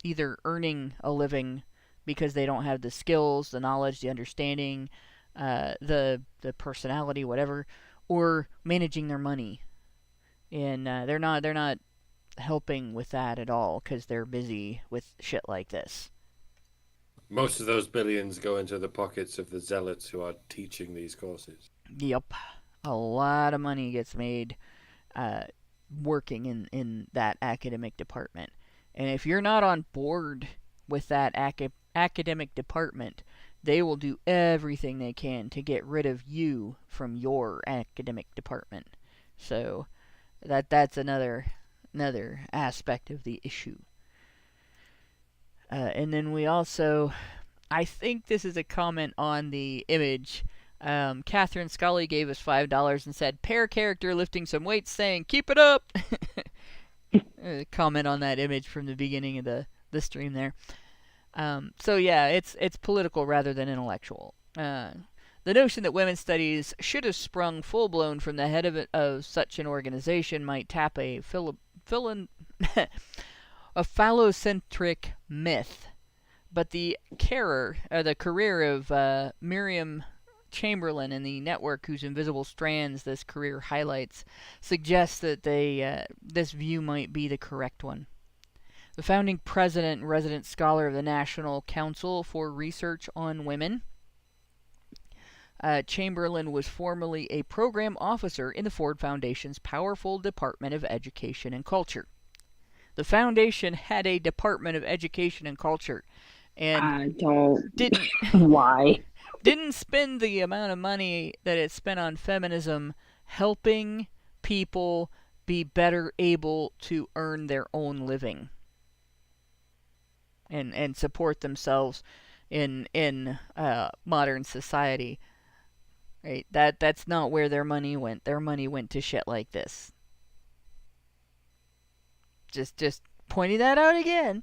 either earning a living because they don't have the skills, the knowledge, the understanding, the personality, whatever, or managing their money. And they're not helping with that at all because they're busy with shit like this. Most of those billions go into the pockets of the zealots who are teaching these courses. Yep. A lot of money gets made working in that academic department. And if you're not on board with that academic department, they will do everything they can to get rid of you from your academic department. So that's another aspect of the issue. And then we also, I think this is a comment on the image. Catherine Scully gave us $5 and said, pair character lifting some weights saying, keep it up! Comment on that image from the beginning of the stream there. So yeah, it's political rather than intellectual. The notion that women's studies should have sprung full-blown from the head of such an organization might tap a phallocentric myth. But the career of Miriam Chamberlain and the network whose invisible strands this career highlights suggests that this view might be the correct one. The founding president and resident scholar of the National Council for Research on Women, Chamberlain was formerly a program officer in the Ford Foundation's powerful Department of Education and Culture. The foundation had a Department of Education and Culture, and didn't spend the amount of money that it spent on feminism helping people be better able to earn their own living and support themselves in modern society. Right? That's not where their money went. Their money went to shit like this. Just pointing that out again.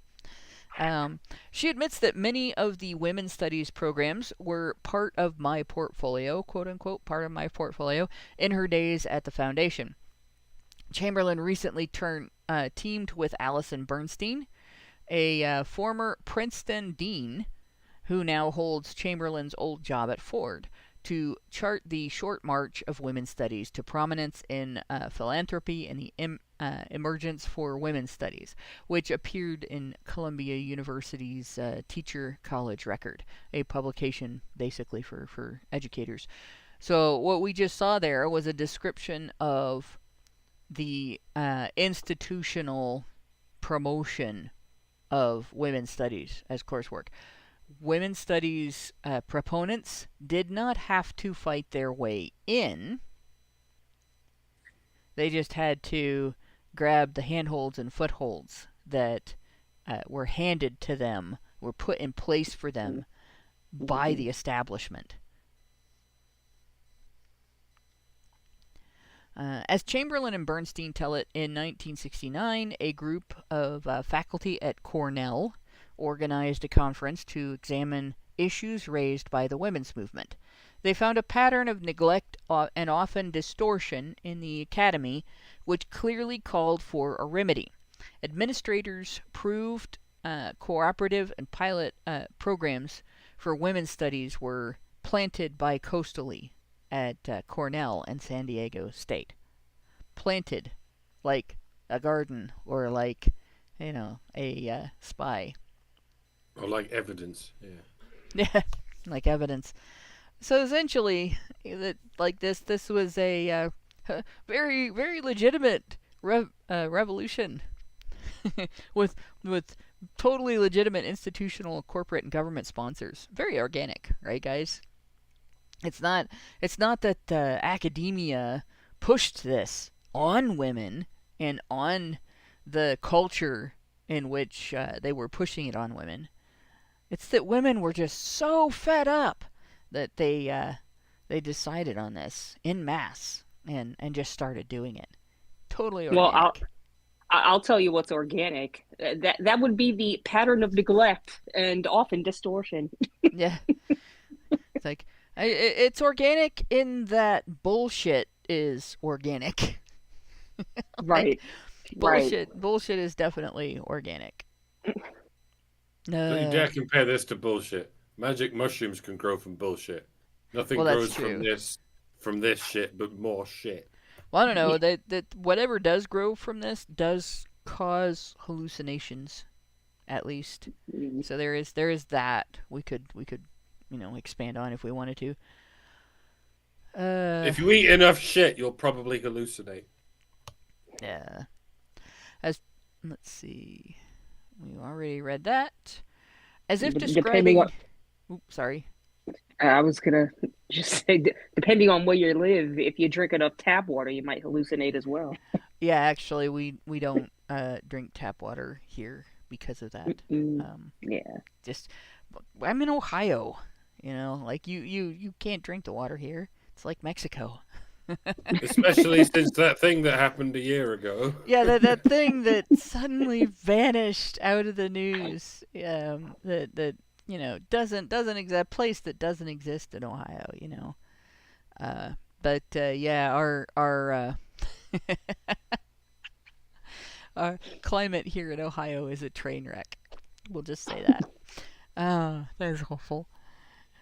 She admits that many of the women's studies programs were part of my portfolio, quote unquote, part of my portfolio, in her days at the foundation. Chamberlain recently teamed with Allison Bernstein, a former Princeton dean who now holds Chamberlain's old job at Ford, to chart the short march of women's studies to prominence in philanthropy and the emergence for women's studies, which appeared in Columbia University's Teacher College Record, a publication basically for educators. So what we just saw there was a description of the institutional promotion of women's studies as coursework. Women's studies proponents did not have to fight their way in. They just had to grab the handholds and footholds that were handed to them, were put in place for them by the establishment. As Chamberlain and Bernstein tell it, in 1969, a group of faculty at Cornell organized a conference to examine issues raised by the women's movement. They found a pattern of neglect and often distortion in the academy, which clearly called for a remedy. Administrators proved cooperative and pilot programs for women's studies were planted bicoastally at Cornell and San Diego State. Planted like a garden or like, a spy. Or like evidence, yeah. Yeah, like evidence. So essentially, this was a very, very legitimate revolution with totally legitimate institutional, corporate, and government sponsors. Very organic, right, guys? It's not that academia pushed this on women and on the culture in which they were pushing it on women. It's that women were just so fed up that they decided on this en masse and just started doing it. Totally organic. Well, I'll tell you what's organic. That would be the pattern of neglect and often distortion. Yeah. It's like it's organic in that bullshit is organic. Right. Bullshit is definitely organic. Don't you dare compare this to bullshit. Magic mushrooms can grow from bullshit. Nothing grows from this shit, but more shit. Well, I don't know. That whatever does grow from this does cause hallucinations, at least. So there is that we could expand on if we wanted to. If you eat enough shit, you'll probably hallucinate. Yeah. Let's see. We already read that. As if describing. Oops, sorry. I was gonna just say, depending on where you live, if you drink enough tap water, you might hallucinate as well. Yeah, actually, we don't drink tap water here because of that. Yeah. I'm in Ohio. Like you can't drink the water here. It's like Mexico. Especially since that thing that happened a year ago. Yeah, that thing that suddenly vanished out of the news. That doesn't exist. Place that doesn't exist in Ohio. But our our climate here in Ohio is a train wreck. We'll just say that. That is awful.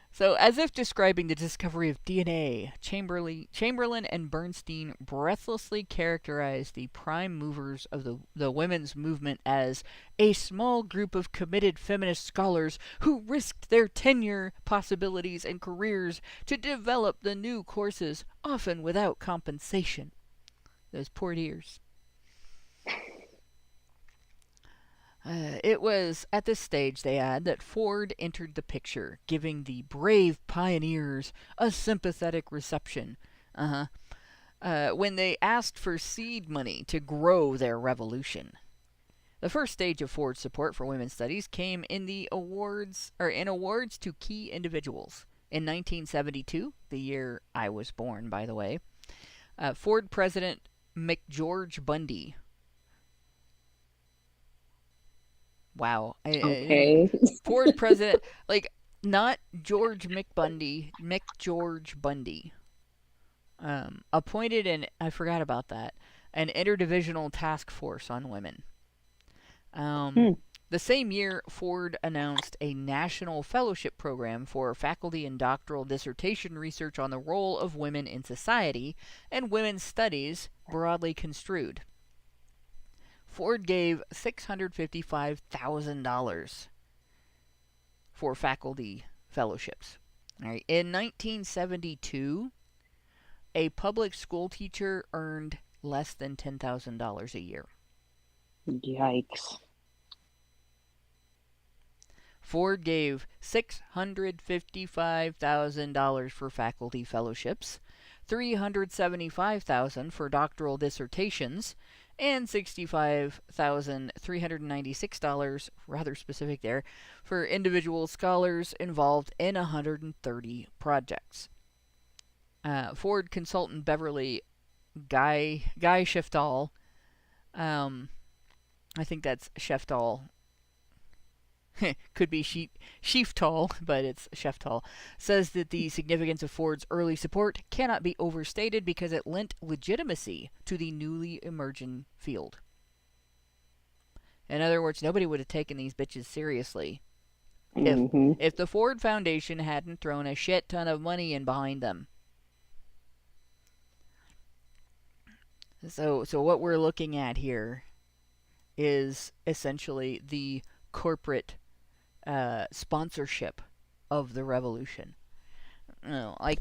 So, as if describing the discovery of DNA, Chamberlain and Bernstein breathlessly characterized the prime movers of the women's movement as a small group of committed feminist scholars who risked their tenure, possibilities, and careers to develop the new courses, often without compensation. Those poor dears. It was at this stage, they add, that Ford entered the picture, giving the brave pioneers a sympathetic reception. When they asked for seed money to grow their revolution. The first stage of Ford's support for women's studies came in awards to key individuals. In 1972, the year I was born, by the way, Ford President McGeorge Bundy. Wow. Okay. Ford President, not George McBundy, McGeorge Bundy. Appointed I forgot about that, an interdivisional task force on women. The same year, Ford announced a national fellowship program for faculty and doctoral dissertation research on the role of women in society and women's studies broadly construed. Ford gave $655,000 for faculty fellowships. All right. In 1972, a public school teacher earned less than $10,000 a year. Yikes. Ford gave $655,000 for faculty fellowships, $375,000 for doctoral dissertations, and $65,396, rather specific there, for individual scholars involved in 130 projects. Ford consultant Beverly Guy Sheftall, I think that's Sheftall. Could be Sheftall, but it's Sheftall, says that the significance of Ford's early support cannot be overstated because it lent legitimacy to the newly emerging field. In other words, nobody would have taken these bitches seriously if the Ford Foundation hadn't thrown a shit ton of money in behind them. So what we're looking at here is essentially the corporate sponsorship of the revolution. Like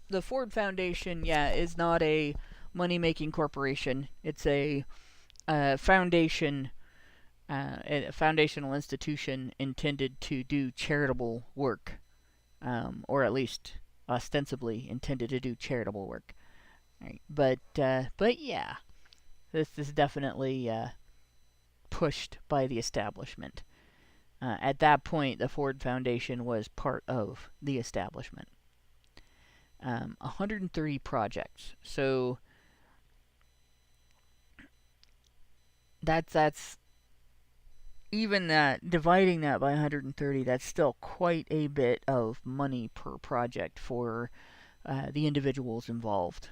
the Ford Foundation, is not a money-making corporation. It's a foundation, a foundational institution intended to do charitable work, or at least ostensibly intended to do charitable work. Right. But yeah, this is definitely pushed by the establishment. At that point, the Ford Foundation was part of the establishment. 130 projects. So that's even that, dividing that by 130, that's still quite a bit of money per project for the individuals involved.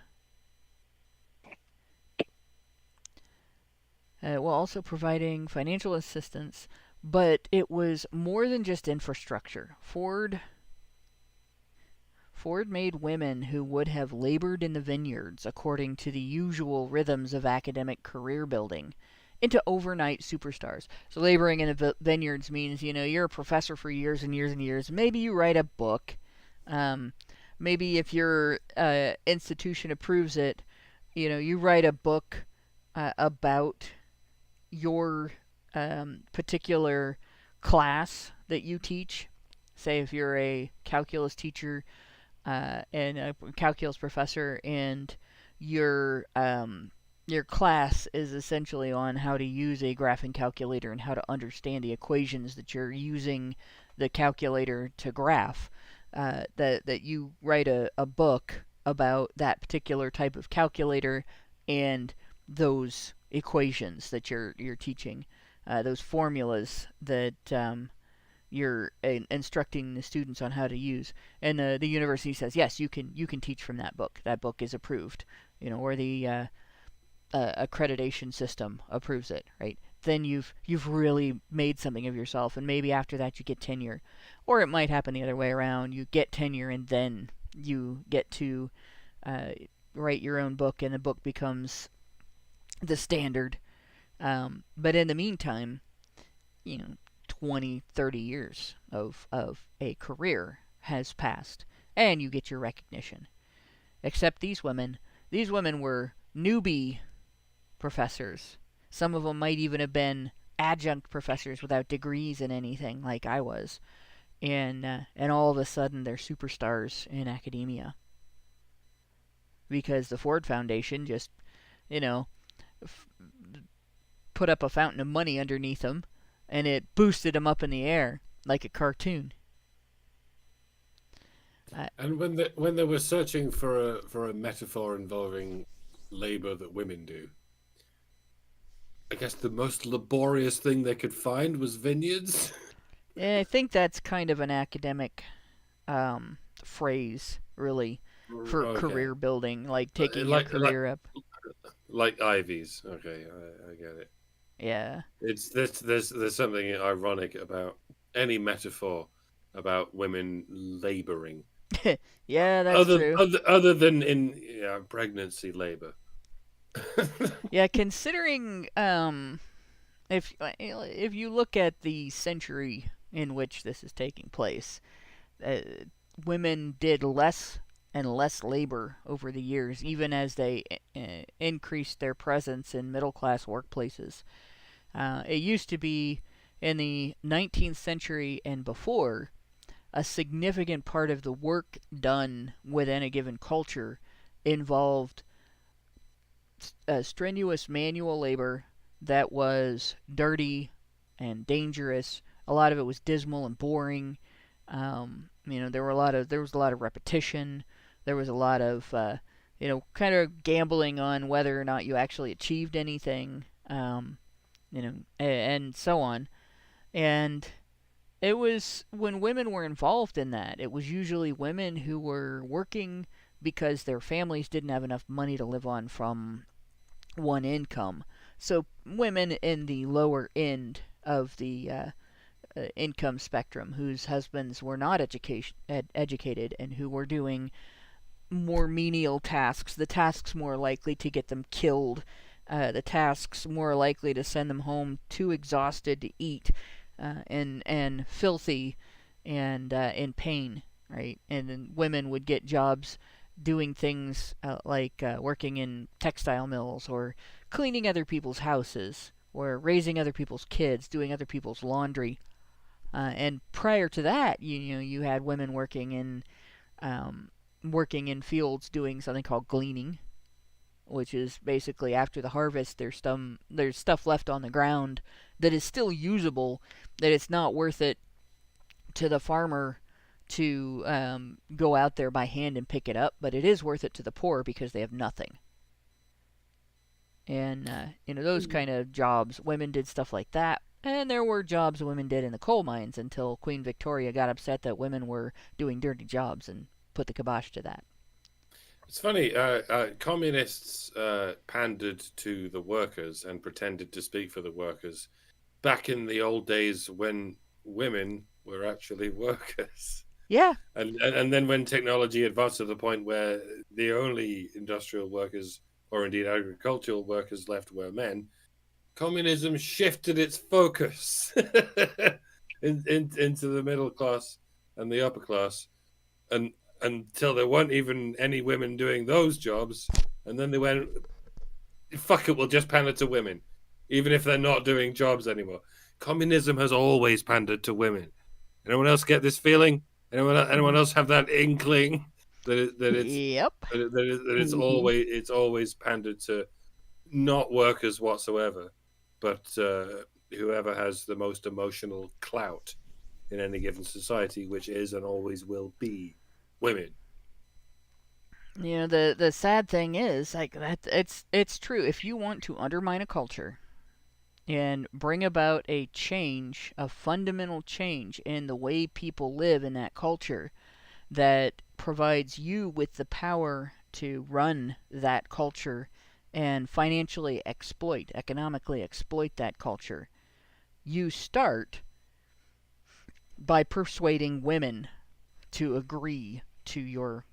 While also providing financial assistance, but it was more than just infrastructure. Ford made women who would have labored in the vineyards according to the usual rhythms of academic career building into overnight superstars. So laboring in the vineyards means, you're a professor for years and years and years. Maybe you write a book. Maybe if your institution approves it, you write a book about your particular class that you teach. Say if you're a calculus teacher and a calculus professor, and your class is essentially on how to use a graphing calculator and how to understand the equations that you're using the calculator to graph, that you write a book about that particular type of calculator and those equations that you're teaching, those formulas that you're instructing the students on how to use, and the university says yes, you can teach from that book. That book is approved, or the accreditation system approves it, right? Then you've really made something of yourself, and maybe after that you get tenure, or it might happen the other way around. You get tenure and then you get to write your own book, and the book becomes the standard. But in the meantime, 20, 30 years of a career has passed, and you get your recognition. Except these women were newbie professors. Some of them might even have been adjunct professors without degrees in anything, like I was. And all of a sudden they're superstars in academia. Because the Ford Foundation just, put up a fountain of money underneath them, and it boosted them up in the air like a cartoon. And when they were searching for a metaphor involving labor that women do, I guess the most laborious thing they could find was vineyards. Yeah, I think that's kind of an academic phrase, really, for career building, like taking your career up. Like Ivies. Okay, I get it. Yeah. There's something ironic about any metaphor about women laboring, Yeah, that's true. other than in pregnancy labor. Yeah, considering if you look at the century in which this is taking place, uh, women did less and less labor over the years, even as they increased their presence in middle class workplaces. It used to be in the 19th century and before, a significant part of the work done within a given culture involved strenuous manual labor that was dirty and dangerous. A lot of it was dismal and boring. There was a lot of repetition. There was a lot of kind of gambling on whether or not you actually achieved anything. And so on. And it was when women were involved in that. It was usually women who were working because their families didn't have enough money to live on from one income. So women in the lower end of the income spectrum, whose husbands were not educated and who were doing more menial tasks, the tasks more likely to get them killed, the tasks more likely to send them home too exhausted to eat, and filthy and in pain, right? And then women would get jobs doing things like working in textile mills or cleaning other people's houses or raising other people's kids, doing other people's laundry. And prior to that, you had women working in fields doing something called gleaning, which is basically after the harvest, there's stuff left on the ground that is still usable, that it's not worth it to the farmer to go out there by hand and pick it up, but it is worth it to the poor because they have nothing. And those kind of jobs, women did stuff like that. And there were jobs women did in the coal mines until Queen Victoria got upset that women were doing dirty jobs and put the kibosh to that. It's funny, communists pandered to the workers and pretended to speak for the workers back in the old days when women were actually workers. Yeah. And then when technology advanced to the point where the only industrial workers, or indeed agricultural workers, left were men, communism shifted its focus into the middle class and the upper class, and until there weren't even any women doing those jobs, and then they went, fuck it, we'll just pander to women, even if they're not doing jobs anymore. Communism has always pandered to women. Anyone else get this feeling? Anyone else have that inkling that it's always pandered to not workers whatsoever, but whoever has the most emotional clout in any given society, which is and always will be women. The sad thing is, like, that it's true. If you want to undermine a culture and bring about a change, a fundamental change in the way people live in that culture that provides you with the power to run that culture and financially economically exploit that culture, you start by persuading women to agree to your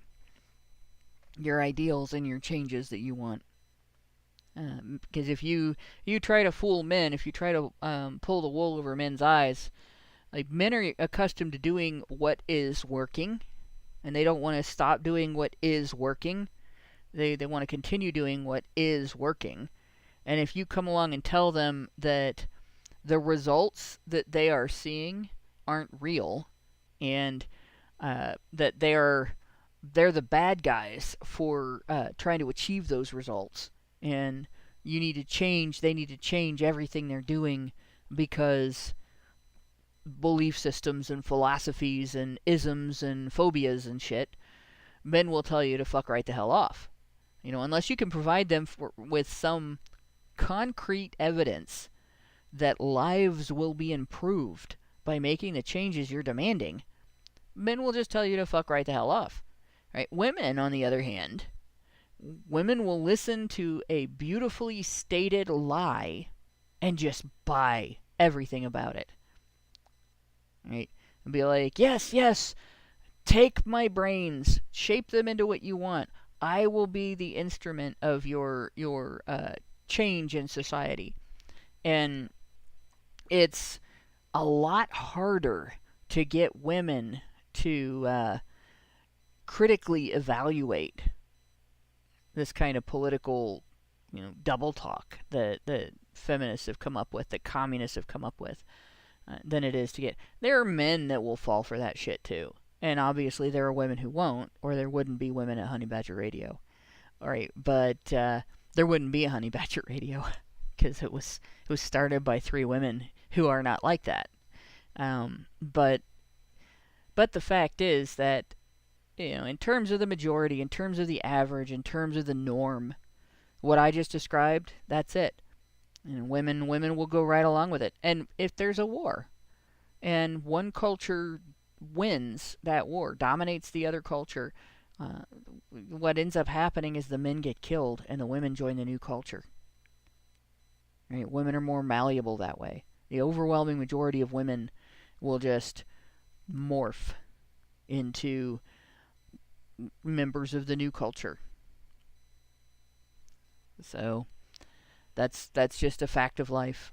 ideals and your changes that you want. Because if you try to fool men, if you try to pull the wool over men's eyes, like, men are accustomed to doing what is working, and they don't want to stop doing what is working. They want to continue doing what is working. And if you come along and tell them that the results that they are seeing aren't real, and that they're the bad guys for trying to achieve those results, and they need to change everything they're doing because belief systems and philosophies and isms and phobias and shit, men will tell you to fuck right the hell off. Unless you can provide them with some concrete evidence that lives will be improved by making the changes you're demanding, men will just tell you to fuck right the hell off. Right? Women, on the other hand, women will listen to a beautifully stated lie and just buy everything about it. Right? And be like, yes, yes, take my brains, shape them into what you want. I will be the instrument of your change in society. And it's a lot harder to get women to critically evaluate this kind of political, double talk that feminists have come up with, that communists have come up with, than it is to get. There are men that will fall for that shit too, and obviously there are women who won't, or there wouldn't be women at Honey Badger Radio. All right, but there wouldn't be a Honey Badger Radio because it was started by 3 women who are not like that. But the fact is that, in terms of the majority, in terms of the average, in terms of the norm, what I just described, that's it. And women will go right along with it. And if there's a war, and one culture wins that war, dominates the other culture, what ends up happening is the men get killed and the women join the new culture. Right? Women are more malleable that way. The overwhelming majority of women will just morph into members of the new culture. So that's just a fact of life.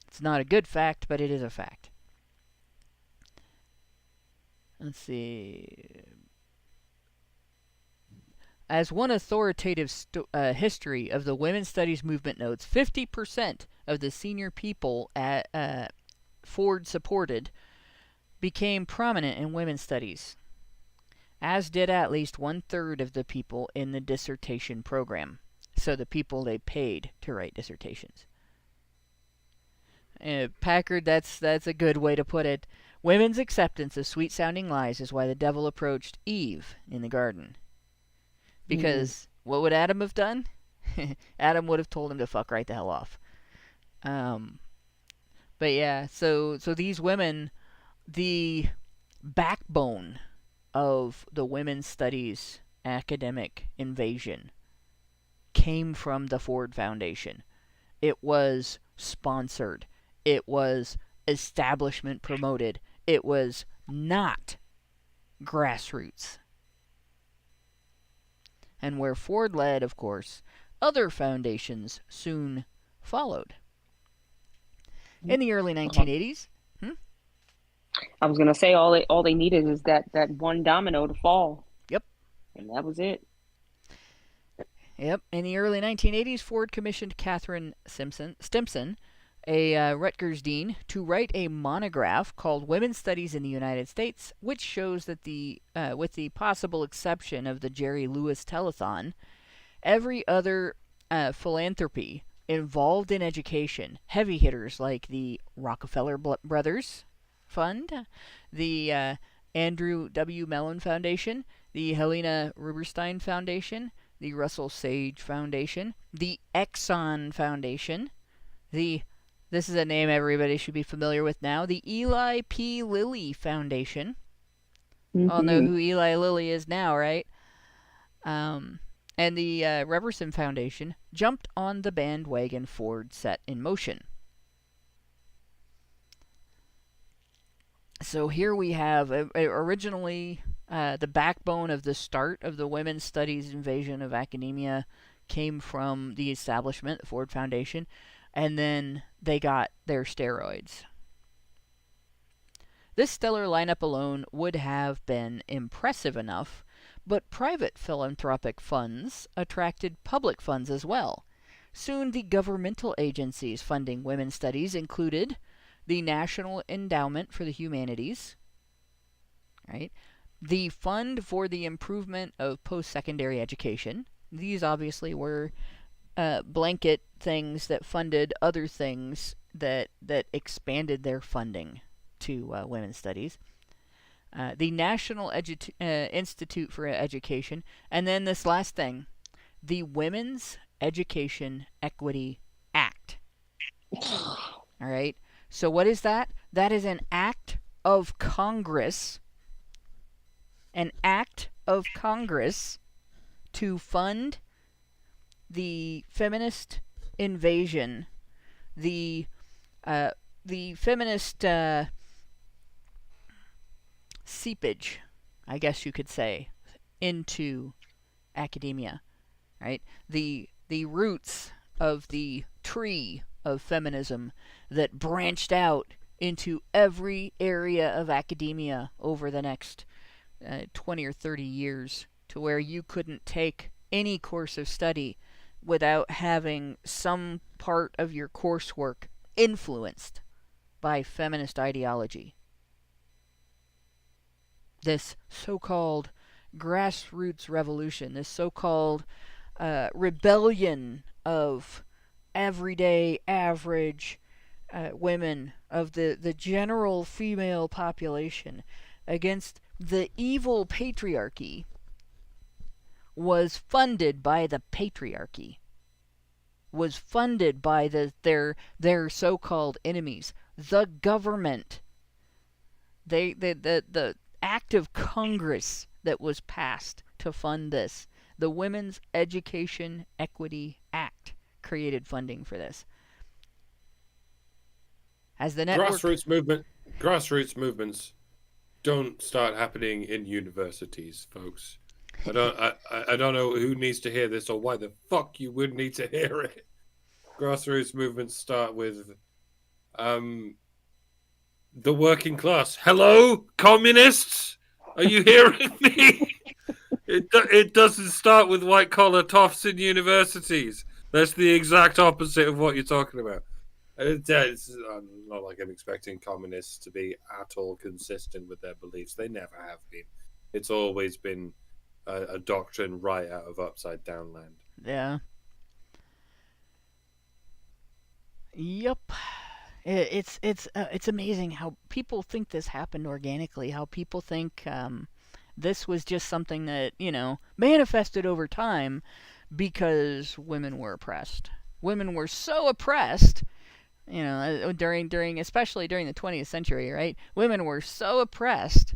It's not a good fact, but it is a fact. Let's see. As one authoritative history of the women's studies movement notes, 50% of the senior people at Ford supported became prominent in women's studies, as did at least 1/3 of the people in the dissertation program. So the people they paid to write dissertations. Packard, that's a good way to put it. Women's acceptance of sweet-sounding lies is why the devil approached Eve in the garden. Because what would Adam have done? Adam would have told him to fuck right the hell off. But yeah, so these women, the backbone of the women's studies academic invasion came from the Ford Foundation. It was sponsored. It was establishment promoted. It was not grassroots. And where Ford led, of course, other foundations soon followed. In the early 1980s... I was gonna say all they needed is that one domino to fall. Yep. And that was it. Yep. In the early 1980s, Ford commissioned Catherine Stimson, a Rutgers dean, to write a monograph called Women's Studies in the United States, which shows that with the possible exception of the Jerry Lewis telethon, every other philanthropy involved in education, heavy hitters like the Rockefeller Brothers Fund, the Andrew W. Mellon Foundation, the Helena Rubinstein Foundation, the Russell Sage Foundation, the Exxon Foundation, this is a name everybody should be familiar with now, the Eli P. Lilly Foundation. All know who Eli Lilly is now, right? And the Reverson Foundation jumped on the bandwagon Ford set in motion. So here we have, originally, the backbone of the start of the women's studies invasion of academia came from the establishment, the Ford Foundation, and then they got their steroids. This stellar lineup alone would have been impressive enough, but private philanthropic funds attracted public funds as well. Soon the governmental agencies funding women's studies included the National Endowment for the Humanities, right? The Fund for the Improvement of Post-Secondary Education. These obviously were blanket things that funded other things that expanded their funding to women's studies. The National Institute for Education, and then this last thing, the Women's Education Equity Act. All right? So what is that? That is an act of Congress. An act of Congress to fund the feminist invasion the feminist seepage, I guess you could say, into academia, right? The roots of the tree of feminism that branched out into every area of academia over the next 20 or 30 years, to where you couldn't take any course of study without having some part of your coursework influenced by feminist ideology. This so-called grassroots revolution, this so-called rebellion of everyday average women, of the general female population against the evil patriarchy, was funded by the patriarchy, was funded by their so-called enemies, the government. The act of Congress that was passed to fund this, the Women's Education Equity Act, created funding for this. As the network... Grassroots movements don't start happening in universities, folks. I don't know who needs to hear this or why the fuck you would need to hear it. Grassroots movements start with the working class. Hello, communists? Are you hearing me? It doesn't start with white collar toffs in universities. That's the exact opposite of what you're talking about. I'm not like I'm expecting communists to be at all consistent with their beliefs. They never have been. It's always been a doctrine right out of upside down land. Yeah. Yep. It's amazing how people think this happened organically, how people think this was just something that, manifested over time because women were oppressed. Women were so oppressed, especially during the 20th century, right? Women were so oppressed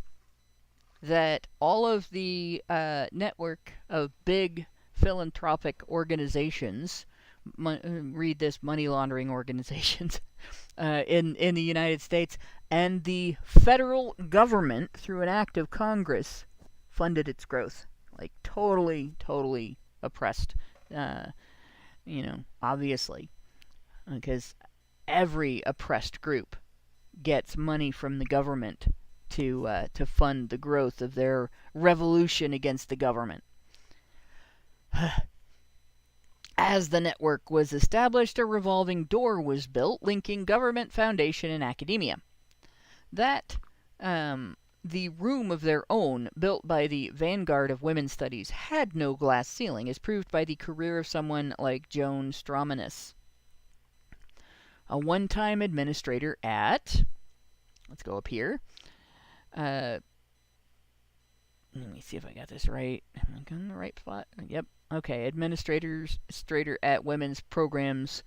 that all of the network of big philanthropic organizations, read this, money laundering organizations, in the United States, and the federal government, through an act of Congress, funded its growth. Like, totally oppressed, obviously, because every oppressed group gets money from the government to fund the growth of their revolution against the government. As the network was established, a revolving door was built linking government, foundation, and academia. That, the room of their own, built by the vanguard of women's studies, had no glass ceiling, is proved by the career of someone like Joan Stromanis, a one-time administrator at... Let's go up here. Let me see if I got this right. Am I in the right spot? Yep. Okay, administrator at women's programs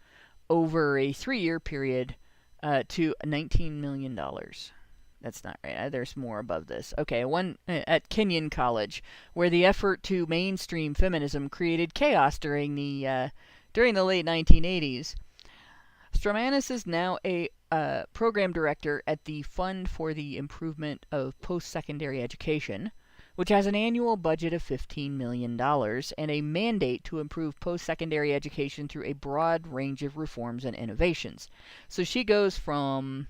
over a 3-year period to $19 million. That's not right. There's more above this. Okay, one at Kenyon College, where the effort to mainstream feminism created chaos during the late 1980s. Stromanis is now a program director at the Fund for the Improvement of Post-Secondary Education, which has an annual budget of $15 million and a mandate to improve post-secondary education through a broad range of reforms and innovations. So she goes from...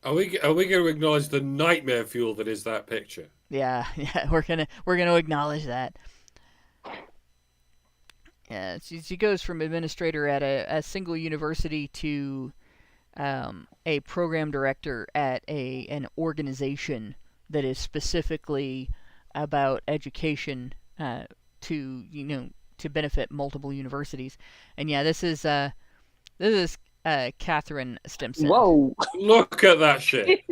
Are we going to acknowledge the nightmare fuel that is that picture? Yeah, we're gonna acknowledge that. Yeah, she goes from administrator at a single university to a program director at an organization that is specifically about education to benefit multiple universities. And yeah, this is Catherine Stimson. Whoa! Look at that shit.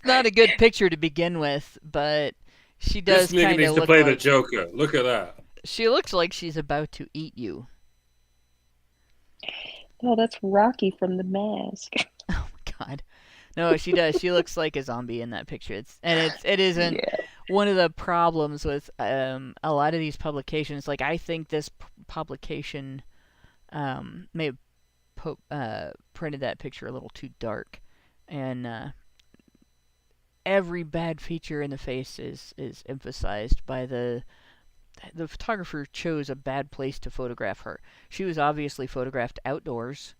Not a good picture to begin with, but she does This nigga kind needs of to look play like... the Joker. Look at that. She looks like she's about to eat you. Oh, that's Rocky from The Mask. Oh my god. No, she does. She looks like a zombie in that picture. It isn't one of the problems with a lot of these publications. Like, I think this publication may printed that picture a little too dark, and every bad feature in the face is emphasized by the photographer chose a bad place to photograph her. She was obviously photographed outdoors,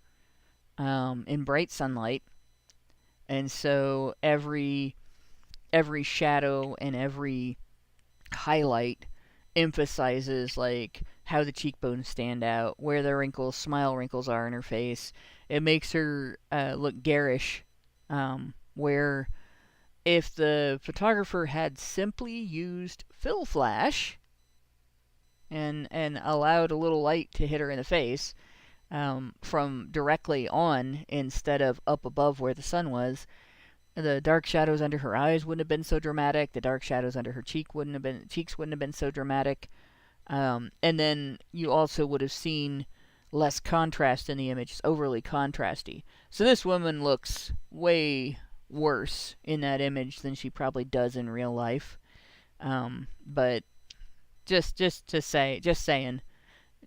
in bright sunlight, and so every shadow and every highlight emphasizes like how the cheekbones stand out, where the smile wrinkles are in her face. It makes her look garish, where if the photographer had simply used fill flash and allowed a little light to hit her in the face from directly on instead of up above where the sun was, the dark shadows under her eyes wouldn't have been so dramatic. The dark shadows under her cheeks wouldn't have been so dramatic. And then you also would have seen less contrast in the image. It's overly contrasty. So this woman looks way worse in that image than she probably does in real life. But just saying,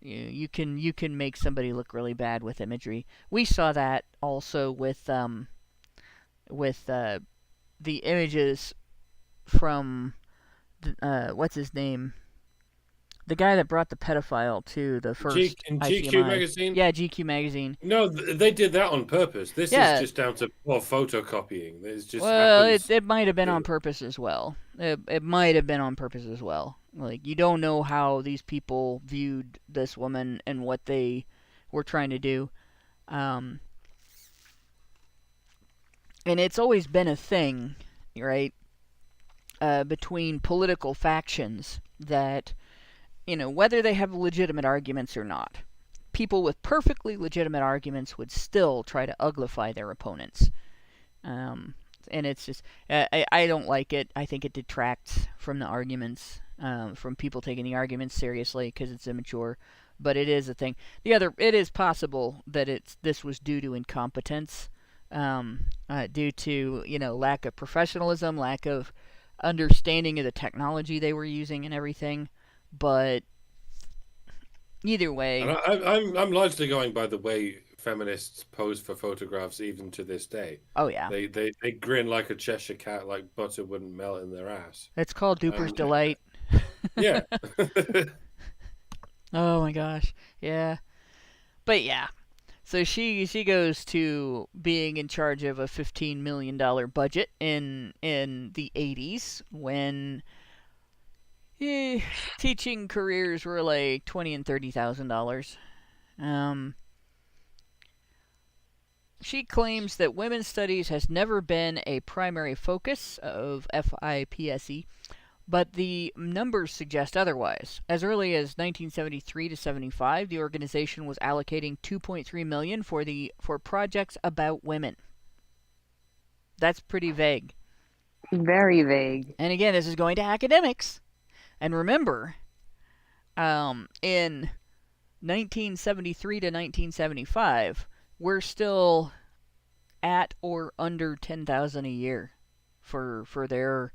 you can make somebody look really bad with imagery. We saw that also with the images from what's his name? The guy that brought the pedophile to the first GQ ICMI. magazine. Yeah, GQ magazine. No, they did that on purpose. This is just down to poor photocopying. It might have been on purpose as well. It might have been on purpose as well. Like, you don't know how these people viewed this woman and what they were trying to do. And it's always been a thing, right, between political factions that, whether they have legitimate arguments or not, people with perfectly legitimate arguments would still try to uglify their opponents. And it's just, I don't like it. I think it detracts from the arguments, from people taking the arguments seriously because it's immature. But it is a thing. It is possible that this was due to incompetence, due to lack of professionalism, lack of understanding of the technology they were using and everything. But either way, and I'm largely going by the way feminists pose for photographs even to this day. Oh yeah, they grin like a Cheshire cat, like butter wouldn't melt in their ass. It's called Duper's Delight. Yeah. Oh my gosh, yeah. But yeah, so she goes to being in charge of a $15 million budget in the 80s when teaching careers were like $20,000 and $30,000. She claims that women's studies has never been a primary focus of FIPSE, but the numbers suggest otherwise. As early as 1973 to 75, the organization was allocating $2.3 million for projects about women. That's pretty vague. Very vague. And again, this is going to academics. And remember, in 1973 to 1975, we're still at or under $10,000 a year for their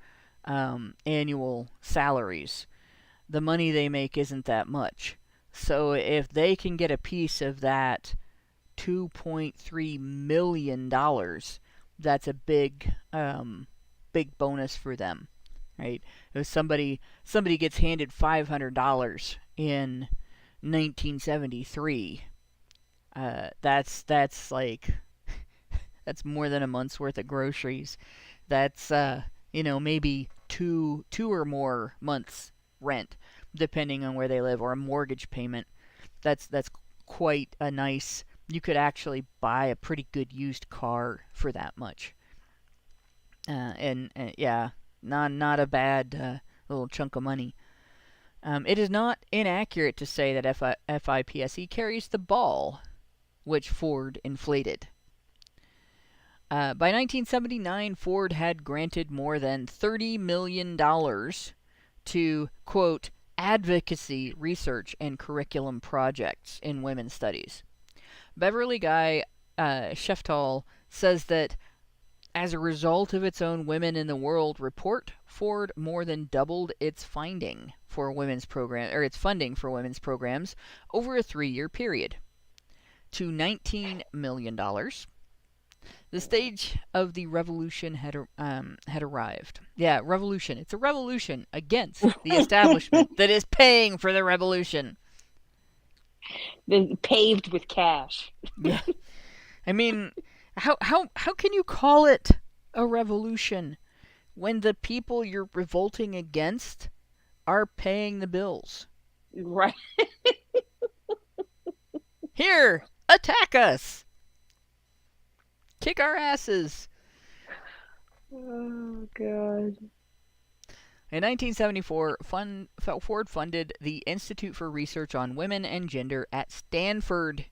annual salaries. The money they make isn't that much. So if they can get a piece of that $2.3 million, that's a big bonus for them, right? If somebody gets handed $500 in 1973, that's like that's more than a month's worth of groceries. That's maybe two or more months rent, depending on where they live, or a mortgage payment. That's quite a nice. You could actually buy a pretty good used car for that much. And yeah, not a bad little chunk of money. It is not inaccurate to say that FIPSE carries the ball, which Ford inflated. By 1979, Ford had granted more than $30 million to, quote, advocacy, research, and curriculum projects in women's studies. Beverly Guy Sheftall says that as a result of its own Women in the World report, Ford more than doubled its funding for women's programs over a 3-year period. to $19 million. The stage of the revolution had arrived. Yeah, revolution. It's a revolution against the establishment that is paying for the revolution. Paved with cash. Yeah. I mean, how can you call it a revolution when the people you're revolting against are paying the bills? Right. Here, attack us. Kick our asses. Oh, God. In 1974, Ford funded the Institute for Research on Women and Gender at Stanford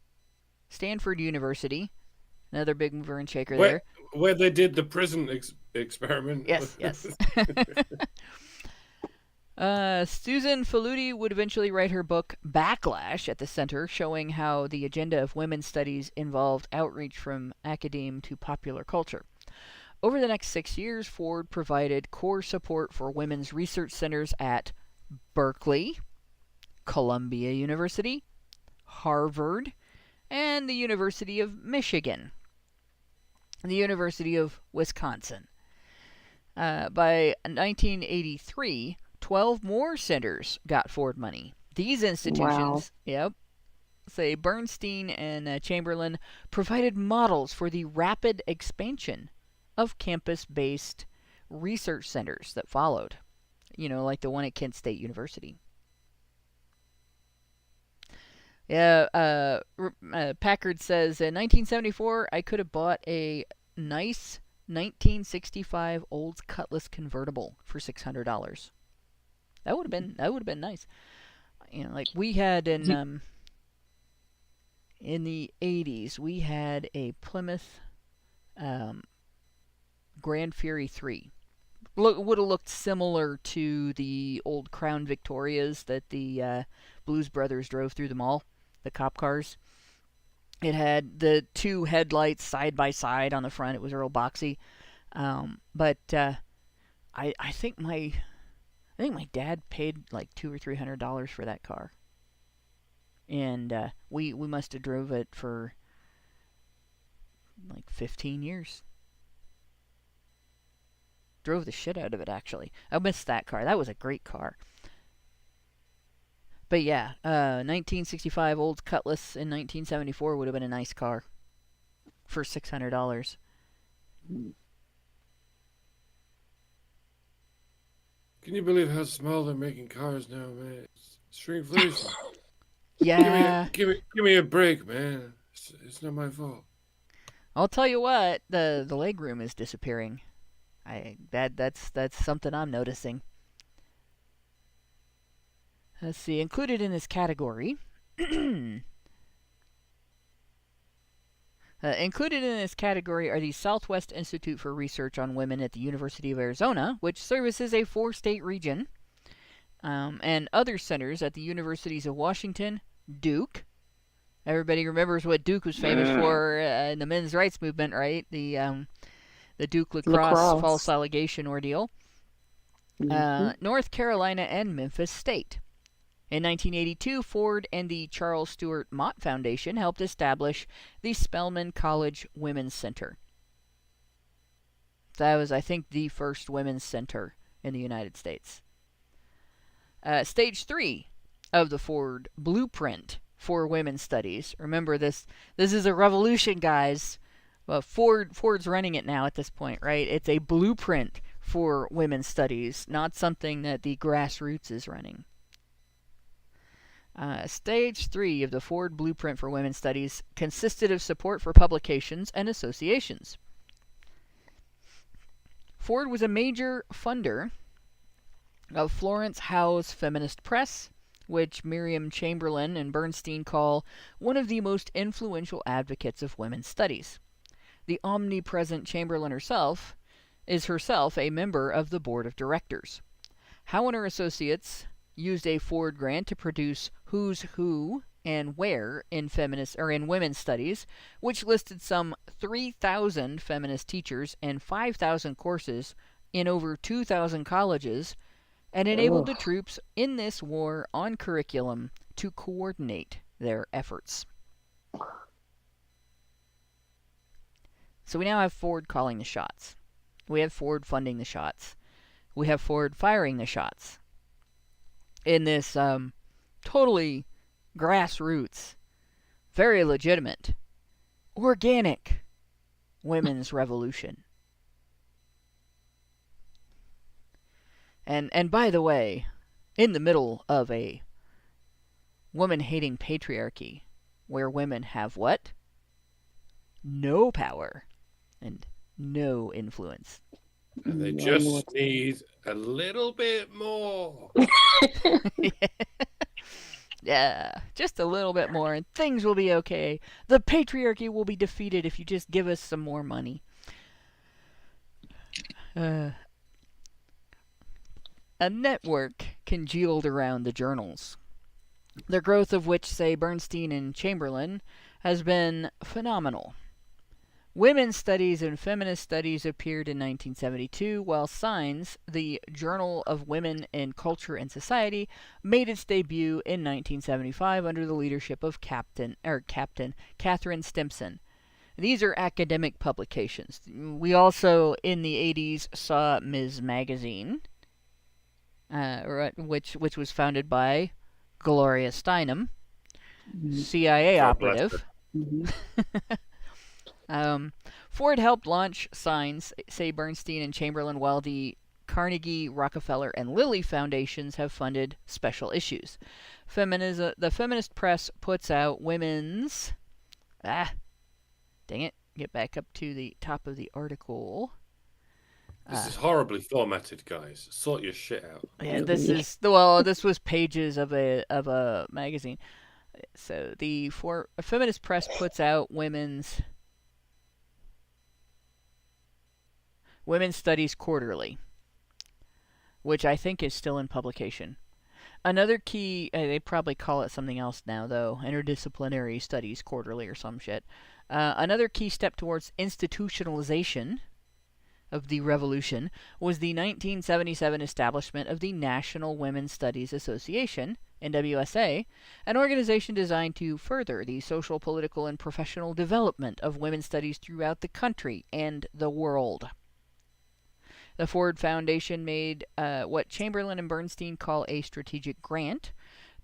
University. Another big mover and shaker there. Where they did the prison experiment. Yes. Susan Faludi would eventually write her book Backlash at the Center, showing how the agenda of women's studies involved outreach from academe to popular culture. Over the next 6 years, Ford provided core support for women's research centers at Berkeley, Columbia University, Harvard, and the University of Michigan, and the University of Wisconsin. By 1983, 12 more centers got Ford money. These institutions, say Bernstein and Chamberlain, provided models for the rapid expansion of campus-based research centers that followed. Like the one at Kent State University. Yeah, Packard says, in 1974, I could have bought a nice 1965 Olds Cutlass convertible for $600. That would have been nice. Like we had in the 80s, we had a Plymouth Grand Fury 3. Would have looked similar to the old Crown Victorias that the Blues Brothers drove through the mall, the cop cars. It had the two headlights side by side on the front. It was real boxy. But I think my dad paid like $200 or $300 for that car, and we must have drove it for like 15 years. Drove the shit out of it, actually. I missed that car. That was a great car. But yeah, 1965 Olds Cutlass in 1974 would have been a nice car for $600. Can you believe how small they're making cars now, man? Shrinkflation. Yeah. Give me a break, man. It's not my fault. I'll tell you what, the legroom is disappearing. That's something I'm noticing. Let's see, included in this category. Included in this category are the Southwest Institute for Research on Women at the University of Arizona, which services a 4-state region, and other centers at the universities of Washington, Duke. Everybody remembers what Duke was famous for in the men's rights movement, right? The Duke lacrosse false allegation ordeal. North Carolina and Memphis State. In 1982, Ford and the Charles Stewart Mott Foundation helped establish the Spelman College Women's Center. That was, I think, the first women's center in the United States. Stage 3 of the Ford Blueprint for Women's Studies. Remember, this is a revolution, guys. Well, Ford's running it now at this point, right? It's a blueprint for women's studies, not something that the grassroots is running. Stage 3 of the Ford Blueprint for Women's Studies consisted of support for publications and associations. Ford was a major funder of Florence Howe's feminist press, which Miriam Chamberlain and Bernstein call one of the most influential advocates of women's studies. The omnipresent Chamberlain is herself a member of the board of directors. Howe and her associates used a Ford grant to produce Who's Who and Where in women's studies, which listed some 3,000 feminist teachers and 5,000 courses in over 2,000 colleges, and enabled the troops in this war on curriculum to coordinate their efforts. So we now have Ford calling the shots. We have Ford funding the shots. We have Ford firing the shots. In this totally grassroots, very legitimate, organic women's revolution. And by the way, in the middle of a woman-hating patriarchy, where women have what? No power and no influence. And they just need a little bit more. Yeah, just a little bit more and things will be okay. The patriarchy will be defeated if you just give us some more money. A network congealed around the journals, the growth of which, say, Bernstein and Chamberlain, has been phenomenal. Women's Studies and Feminist Studies appeared in 1972, while Signs, the Journal of Women in Culture and Society, made its debut in 1975 under the leadership of Captain Catherine Stimson. These are academic publications. We also, in the 80s, saw Ms. Magazine, which was founded by Gloria Steinem, CIA operative. Ford helped launch Signs, say Bernstein and Chamberlain, while the Carnegie, Rockefeller, and Lilly foundations have funded special issues. The feminist press puts out women's... dang it. Get back up to the top of the article. This is horribly formatted, guys. Sort your shit out. Yeah, this was pages of a magazine. So the feminist press puts out Women's Studies Quarterly, which I think is still in publication. Another key, they probably call it something else now, though, Interdisciplinary Studies Quarterly or some shit. Another key step towards institutionalization of the revolution was the 1977 establishment of the National Women's Studies Association, NWSA, an organization designed to further the social, political, and professional development of women's studies throughout the country and the world. The Ford Foundation made what Chamberlain and Bernstein call a strategic grant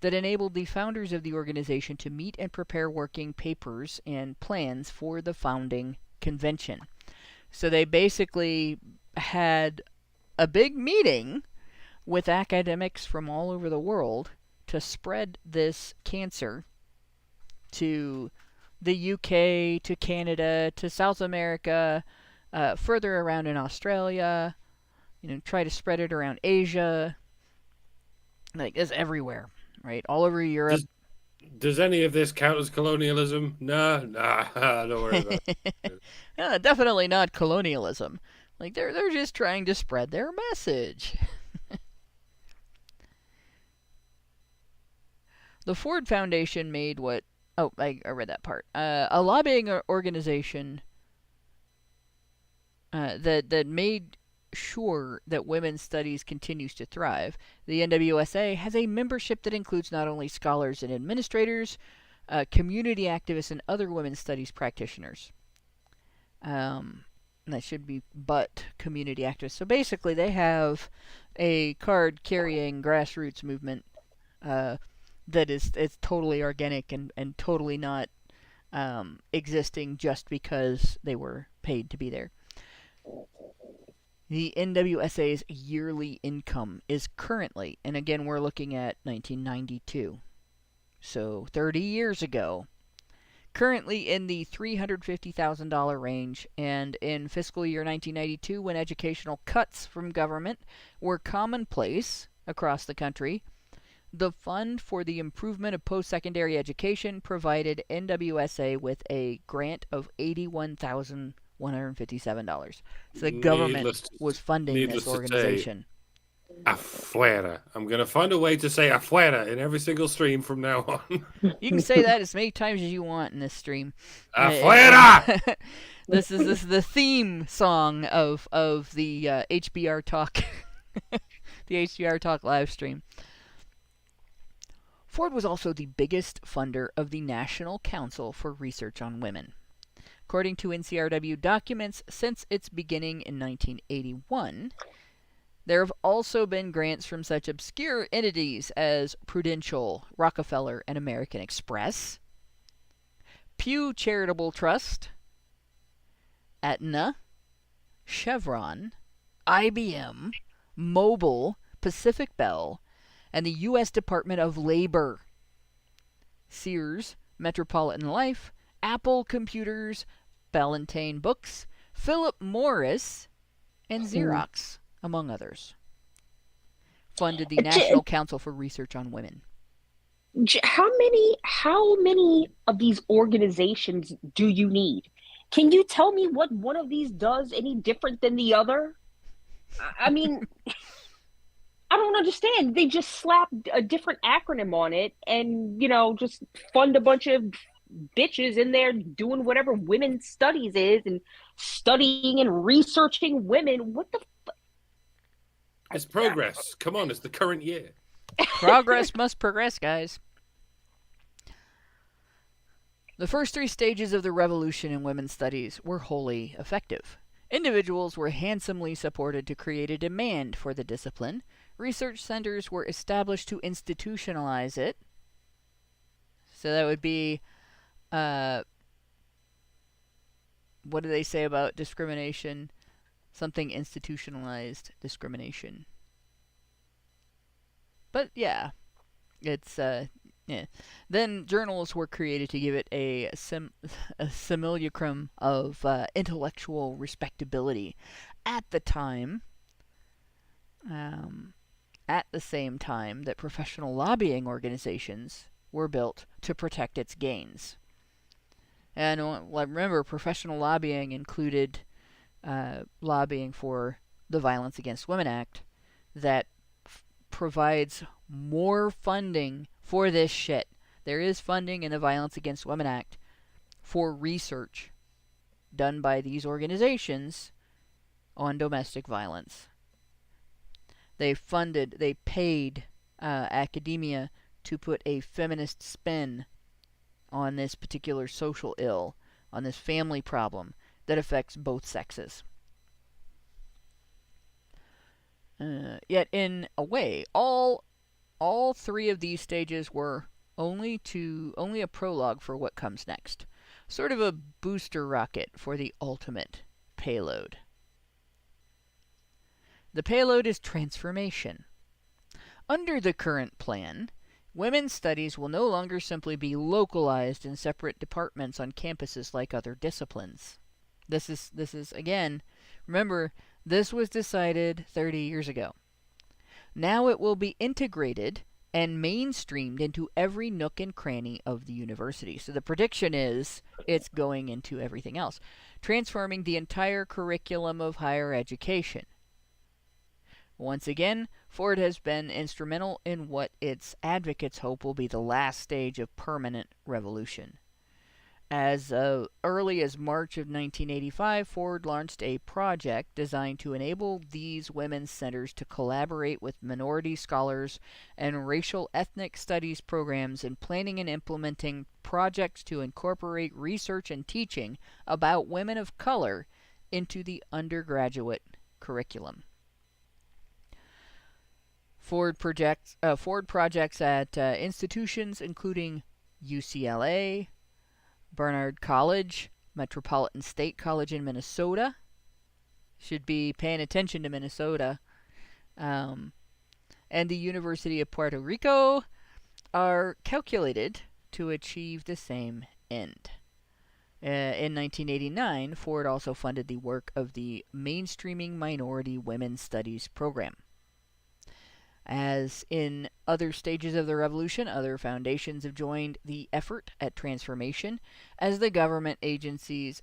that enabled the founders of the organization to meet and prepare working papers and plans for the founding convention. So they basically had a big meeting with academics from all over the world to spread this cancer to the UK, to Canada, to South America, further around in Australia, try to spread it around Asia. Like, it's everywhere, right? All over Europe. Does any of this count as colonialism? Nah, don't worry about it. Definitely not colonialism. Like, they're just trying to spread their message. The Ford Foundation made what... Oh, I read that part. A lobbying organization that made sure that women's studies continues to thrive. The NWSA has a membership that includes not only scholars and administrators, community activists, and other women's studies practitioners. That should be but community activists. So basically they have a card-carrying grassroots movement that is totally organic and totally not existing just because they were paid to be there. The NWSA's yearly income is currently, and again we're looking at 1992, so 30 years ago, currently in the $350,000 range, and in fiscal year 1992, when educational cuts from government were commonplace across the country, the Fund for the Improvement of Post-Secondary Education provided NWSA with a grant of $81,157. So the government was funding this organization. Afuera. I'm going to find a way to say afuera in every single stream from now on. You can say that as many times as you want in this stream. Afuera! This is the theme song of the HBR Talk, the HBR Talk live stream. Ford was also the biggest funder of the National Council for Research on Women. According to NCRW documents, since its beginning in 1981, there have also been grants from such obscure entities as Prudential, Rockefeller, and American Express, Pew Charitable Trust, Aetna, Chevron, IBM, Mobil, Pacific Bell, and the U.S. Department of Labor, Sears, Metropolitan Life, Apple Computers, Ballantine Books, Philip Morris, and Xerox, among others, funded the National Council for Research on Women. How many of these organizations do you need? Can you tell me what one of these does any different than the other? I mean, I don't understand. They just slap a different acronym on it and, just fund a bunch of bitches in there doing whatever women's studies is and studying and researching women. What the It's progress. Come on, it's the current year. Progress must progress, guys. The first 3 stages of the revolution in women's studies were wholly effective. Individuals were handsomely supported to create a demand for the discipline. Research centers were established to institutionalize it. So that would be, what do they say about discrimination? Something institutionalized discrimination. But yeah, it's, yeah. Then journals were created to give it a simulacrum of intellectual respectability. At the same time that professional lobbying organizations were built to protect its gains. And remember, professional lobbying included lobbying for the Violence Against Women Act that provides more funding for this shit. There is funding in the Violence Against Women Act for research done by these organizations on domestic violence. They paid academia to put a feminist spin on this particular social ill, on this family problem that affects both sexes. Yet, in a way, all 3 of these stages were only a prologue for what comes next. Sort of a booster rocket for the ultimate payload. The payload is transformation. Under the current plan, women's studies will no longer simply be localized in separate departments on campuses like other disciplines. This is again, remember, this was decided 30 years ago. Now it will be integrated and mainstreamed into every nook and cranny of the university. So the prediction is it's going into everything else, transforming the entire curriculum of higher education. Once again, Ford has been instrumental in what its advocates hope will be the last stage of permanent revolution. As early as March of 1985, Ford launched a project designed to enable these women's centers to collaborate with minority scholars and racial ethnic studies programs in planning and implementing projects to incorporate research and teaching about women of color into the undergraduate curriculum. Ford projects at institutions including UCLA, Barnard College, Metropolitan State College in Minnesota. Should be paying attention to Minnesota. And the University of Puerto Rico are calculated to achieve the same end. In 1989, Ford also funded the work of the Mainstreaming Minority Women's Studies program. As in other stages of the revolution, other foundations have joined the effort at transformation, as have government agencies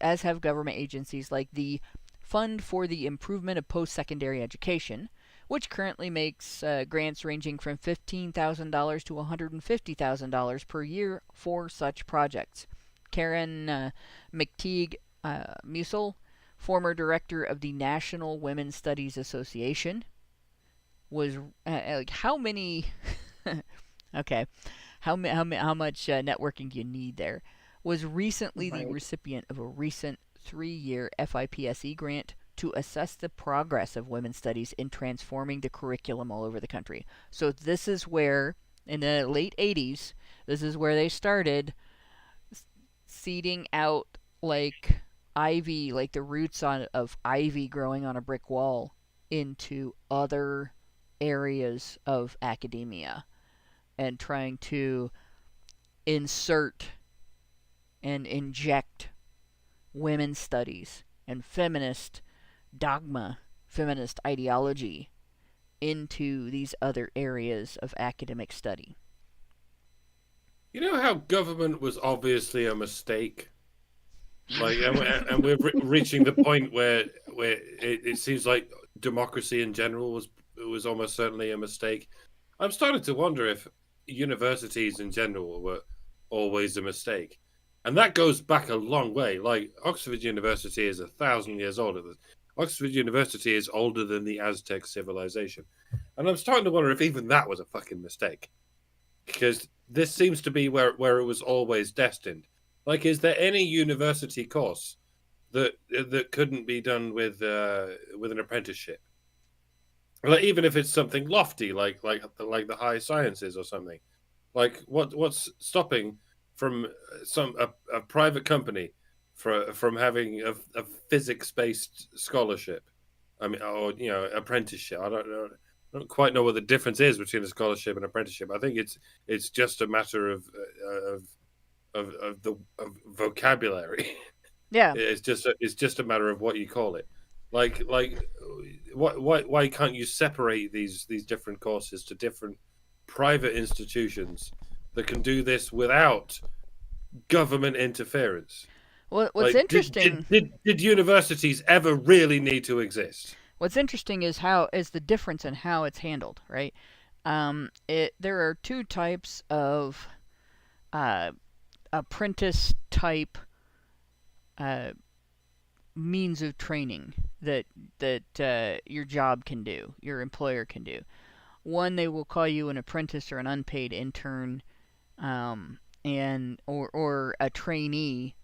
like the Fund for the Improvement of Post-Secondary Education, which currently makes grants ranging from $15,000 to $150,000 per year for such projects. Karen McTeague Musil, former director of the National Women's Studies Association, was how many okay, how much networking do you need there? was recently the Right. recipient of a recent 3-year FIPSE grant to assess the progress of women's studies in transforming the curriculum all over the country. So this is where, in the late 80s, this is where they started seeding out like ivy, like the roots of ivy growing on a brick wall into other areas of academia and trying to insert and inject women's studies and feminist dogma, feminist ideology into these other areas of academic study. You know how government was obviously a mistake? Like, and we're reaching the point where it seems like democracy in general was almost certainly a mistake. I'm starting to wonder if universities in general were always a mistake. And that goes back a long way. Like, Oxford University is 1,000 years older. Oxford University is older than the Aztec civilization. And I'm starting to wonder if even that was a fucking mistake. Because this seems to be where it was always destined. Like, is there any university course that couldn't be done with an apprenticeship? Like, even if it's something lofty, like the high sciences or something. Like, what's stopping from a private company from having a physics-based scholarship? I mean, or apprenticeship. I don't quite know what the difference is between a scholarship and apprenticeship. I think it's just a matter of vocabulary. Yeah. It's just a matter of what you call it. Like why can't you separate these different courses to different private institutions that can do this without government interference? What's interesting? Did universities ever really need to exist? What's interesting is the difference in how it's handled, right? There are two types of apprentice type means of training that your job can do, your employer can do. One, they will call you an apprentice or an unpaid intern, or a trainee,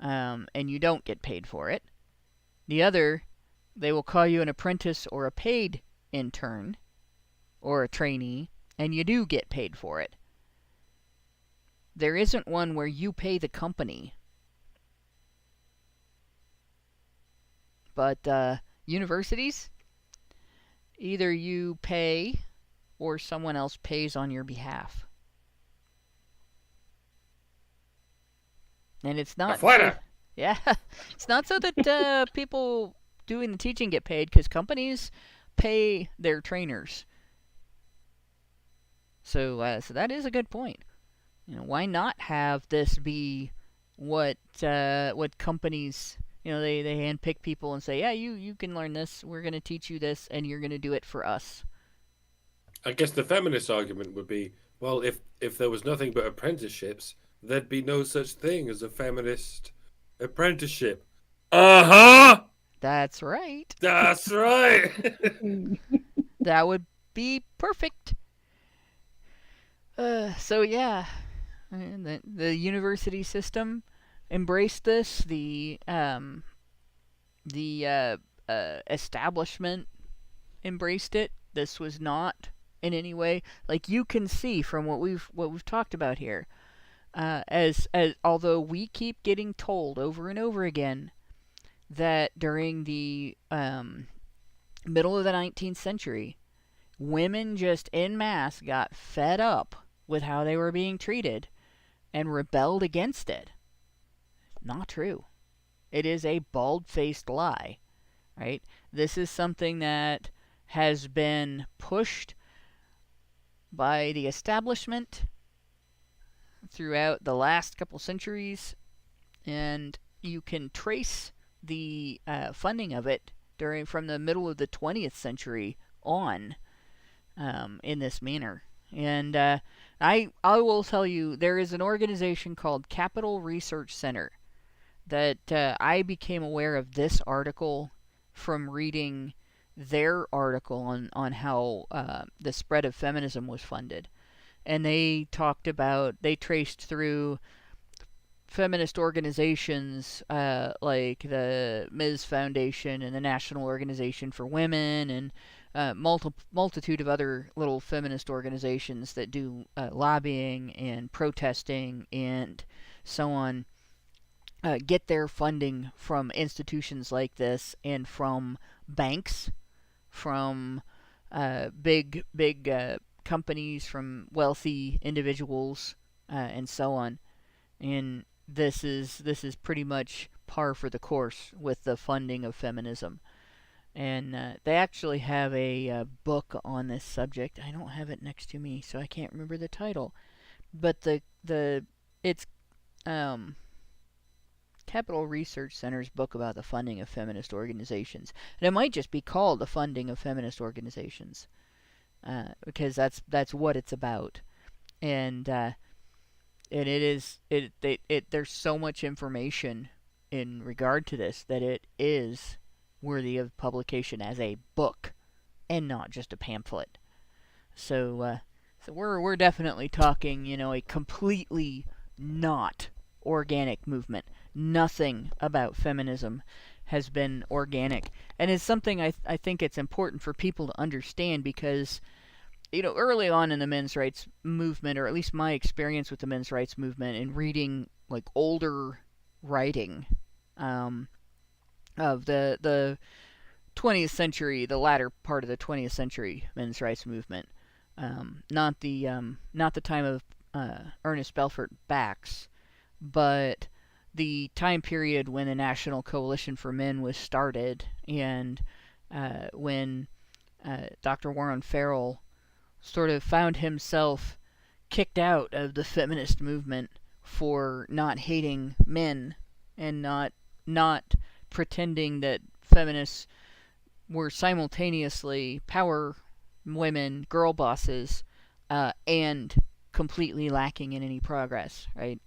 and you don't get paid for it. The other, they will call you an apprentice or a paid intern or a trainee, and you do get paid for it. There isn't one where you pay the company. But universities, either you pay or someone else pays on your behalf. And it's not... Yeah, it's not so that people doing the teaching get paid, because companies pay their trainers. So that is a good point. Why not have this be what companies, they handpick people and say, yeah, you can learn this, we're going to teach you this, and you're going to do it for us. I guess the feminist argument would be, well, if there was nothing but apprenticeships, there'd be no such thing as a feminist apprenticeship. That's right. That's right. That would be perfect. So yeah, the university system embraced this. The establishment embraced it. This was not in any way, like you can see from what we've talked about here. As although we keep getting told over and over again that during the middle of the 19th century, women just en masse got fed up with how they were being treated and rebelled against it. Not true. It is a bald-faced lie, right? This is something that has been pushed by the establishment throughout the last couple centuries, and you can trace the funding of it from the middle of the 20th century on in this manner. And I will tell you, there is an organization called Capital Research Center that I became aware of this article from reading their article on how the spread of feminism was funded. And they traced through feminist organizations like the Ms. Foundation and the National Organization for Women and multitude of other little feminist organizations that do lobbying and protesting and so on, get their funding from institutions like this and from banks, from big companies, from wealthy individuals, and so on. And this is pretty much par for the course with the funding of feminism. And they actually have a book on this subject. I don't have it next to me, so I can't remember the title. But it's Capital Research Center's book about the funding of feminist organizations. And it might just be called The Funding of Feminist Organizations, because that's what it's about. And there's so much information in regard to this that it is worthy of publication as a book and not just a pamphlet. So we're definitely talking, a completely not organic movement. Nothing about feminism has been organic, and it's something I think it's important for people to understand, because early on in the men's rights movement, or at least my experience with the men's rights movement and reading like older writing of the 20th century, the latter part of the 20th century men's rights movement, not the time of Ernest Belfort Bax, but the time period when the National Coalition for Men was started, and when Dr. Warren Farrell sort of found himself kicked out of the feminist movement for not hating men and not pretending that feminists were simultaneously power women, girl bosses, and completely lacking in any progress, right?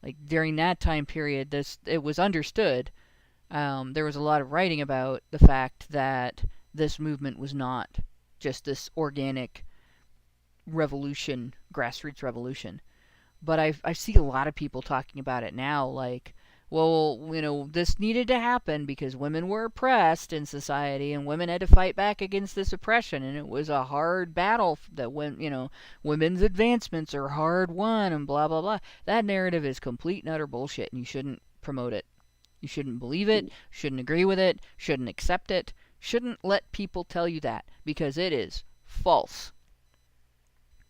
Like during that time period, it was understood. There was a lot of writing about the fact that this movement was not just this organic revolution, grassroots revolution. But I see a lot of people talking about it now, like, well, this needed to happen because women were oppressed in society and women had to fight back against this oppression, and it was a hard battle that women's advancements are hard won and blah blah blah. That narrative is complete and utter bullshit, and you shouldn't promote it. You shouldn't believe it, shouldn't agree with it, shouldn't accept it, shouldn't let people tell you that, because it is false.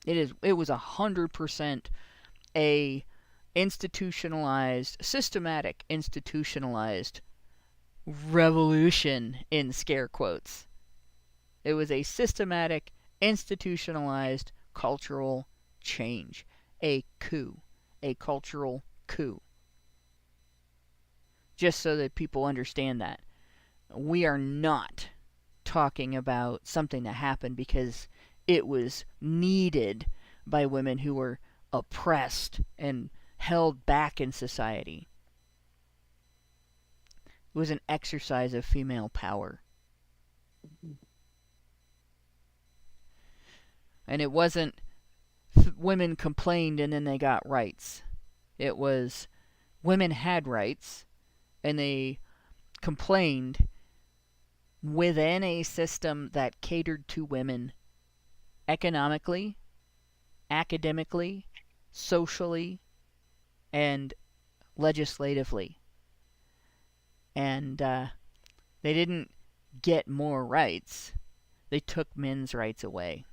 It was 100% a systematic institutionalized revolution in scare quotes. It was a systematic, institutionalized cultural change. A coup. A cultural coup. Just so that people understand that. We are not talking about something that happened because it was needed by women who were oppressed and held back in society. It was an exercise of female power. And it wasn't women complained and then they got rights. It was women had rights and they complained within a system that catered to women economically, academically, socially, and legislatively. And they didn't get more rights. They took men's rights away.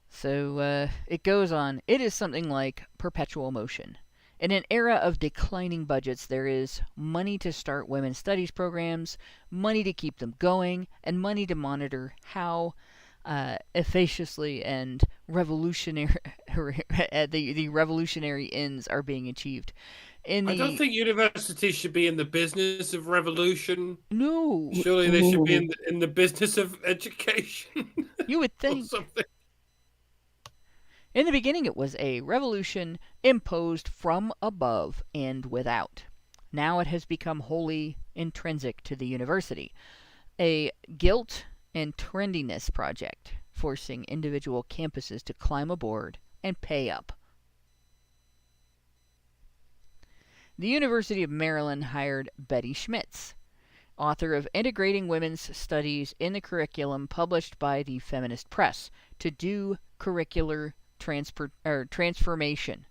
So it goes on. It is something like perpetual motion. In an era of declining budgets, there is money to start women's studies programs, money to keep them going, and money to monitor how efficaciously and revolutionary the revolutionary ends are being achieved. I don't think universities should be in the business of revolution. No. Surely they should be in the business of education. You would think. Or something. In the beginning, it was a revolution imposed from above and without. Now it has become wholly intrinsic to the university. A guilt and trendiness project. forcing individual campuses to climb aboard and pay up. The University of Maryland hired Betty Schmitz, author of Integrating Women's Studies in the Curriculum, published by the Feminist Press, to do curricular transformation.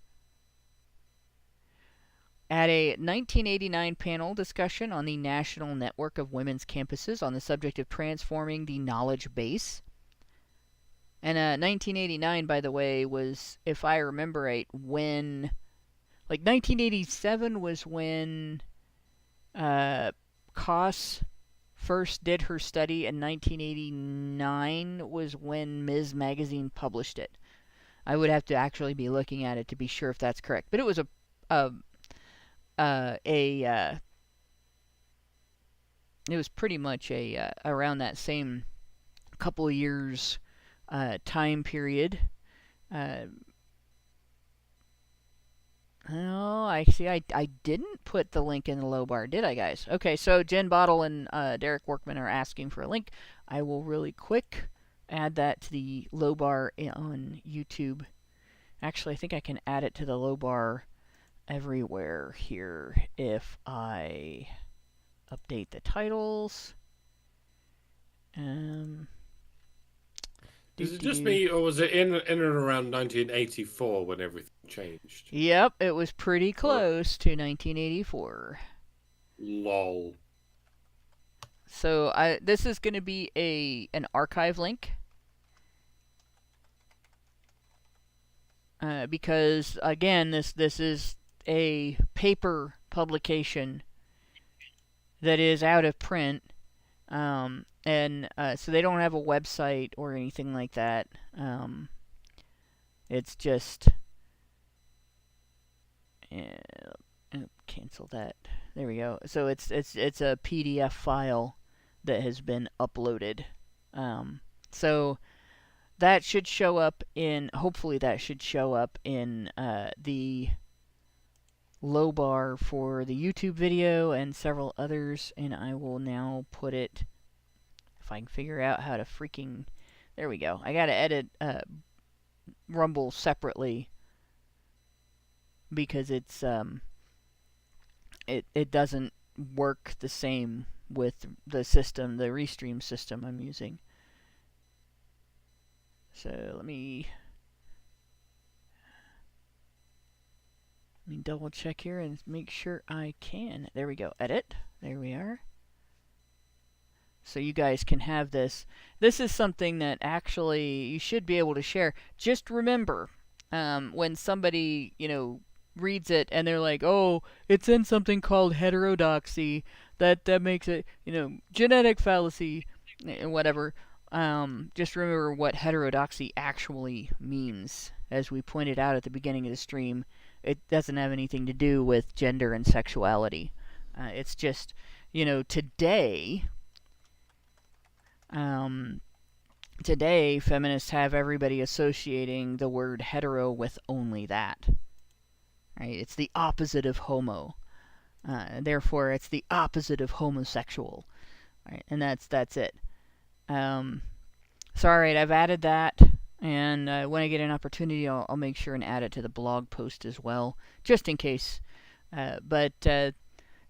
At a 1989 panel discussion on the National Network of Women's Campuses on the subject of transforming the knowledge base. And 1989, by the way, was, if I remember right, when... Like, 1987 was when Koss first did her study, and 1989 was when Ms. Magazine published it. I would have to actually be looking at it to be sure if that's correct. But it was it was pretty much around that same couple of years time period. Oh, I see. I didn't put the link in the low bar, did I, guys? Okay, so Jen Bottle and Derek Workman are asking for a link. I will really quick add that to the low bar on YouTube. Actually, I think I can add it to the low bar everywhere here if I update the titles. Is it just me, or was it in and around 1984 when everything changed? Yep, it was pretty close to 1984. Lol. So this is going to be an archive link. Because, again, this is a paper publication that is out of print. So they don't have a website or anything like that. It's just... cancel that. There we go. So it's a PDF file that has been uploaded. So that should show up in... Hopefully that should show up in the low bar for the YouTube video and several others. And I will now put it... If I can figure out how to freaking... There we go. I gotta edit Rumble separately because it's it doesn't work the same with the system, the Restream system I'm using. So let me double check here and make sure I can. There we go. Edit. There we are. So you guys can have this. This is something that actually you should be able to share. Just remember, when somebody, reads it and they're like, oh, it's in something called heterodoxy, that makes it, genetic fallacy, and whatever. Just remember what heterodoxy actually means. As we pointed out at the beginning of the stream, it doesn't have anything to do with gender and sexuality. It's just, today... Today, feminists have everybody associating the word hetero with only that. Right? It's the opposite of homo. Therefore, it's the opposite of homosexual. Right? And that's it. So, alright, I've added that. And when I get an opportunity, I'll make sure and add it to the blog post as well, just in case. So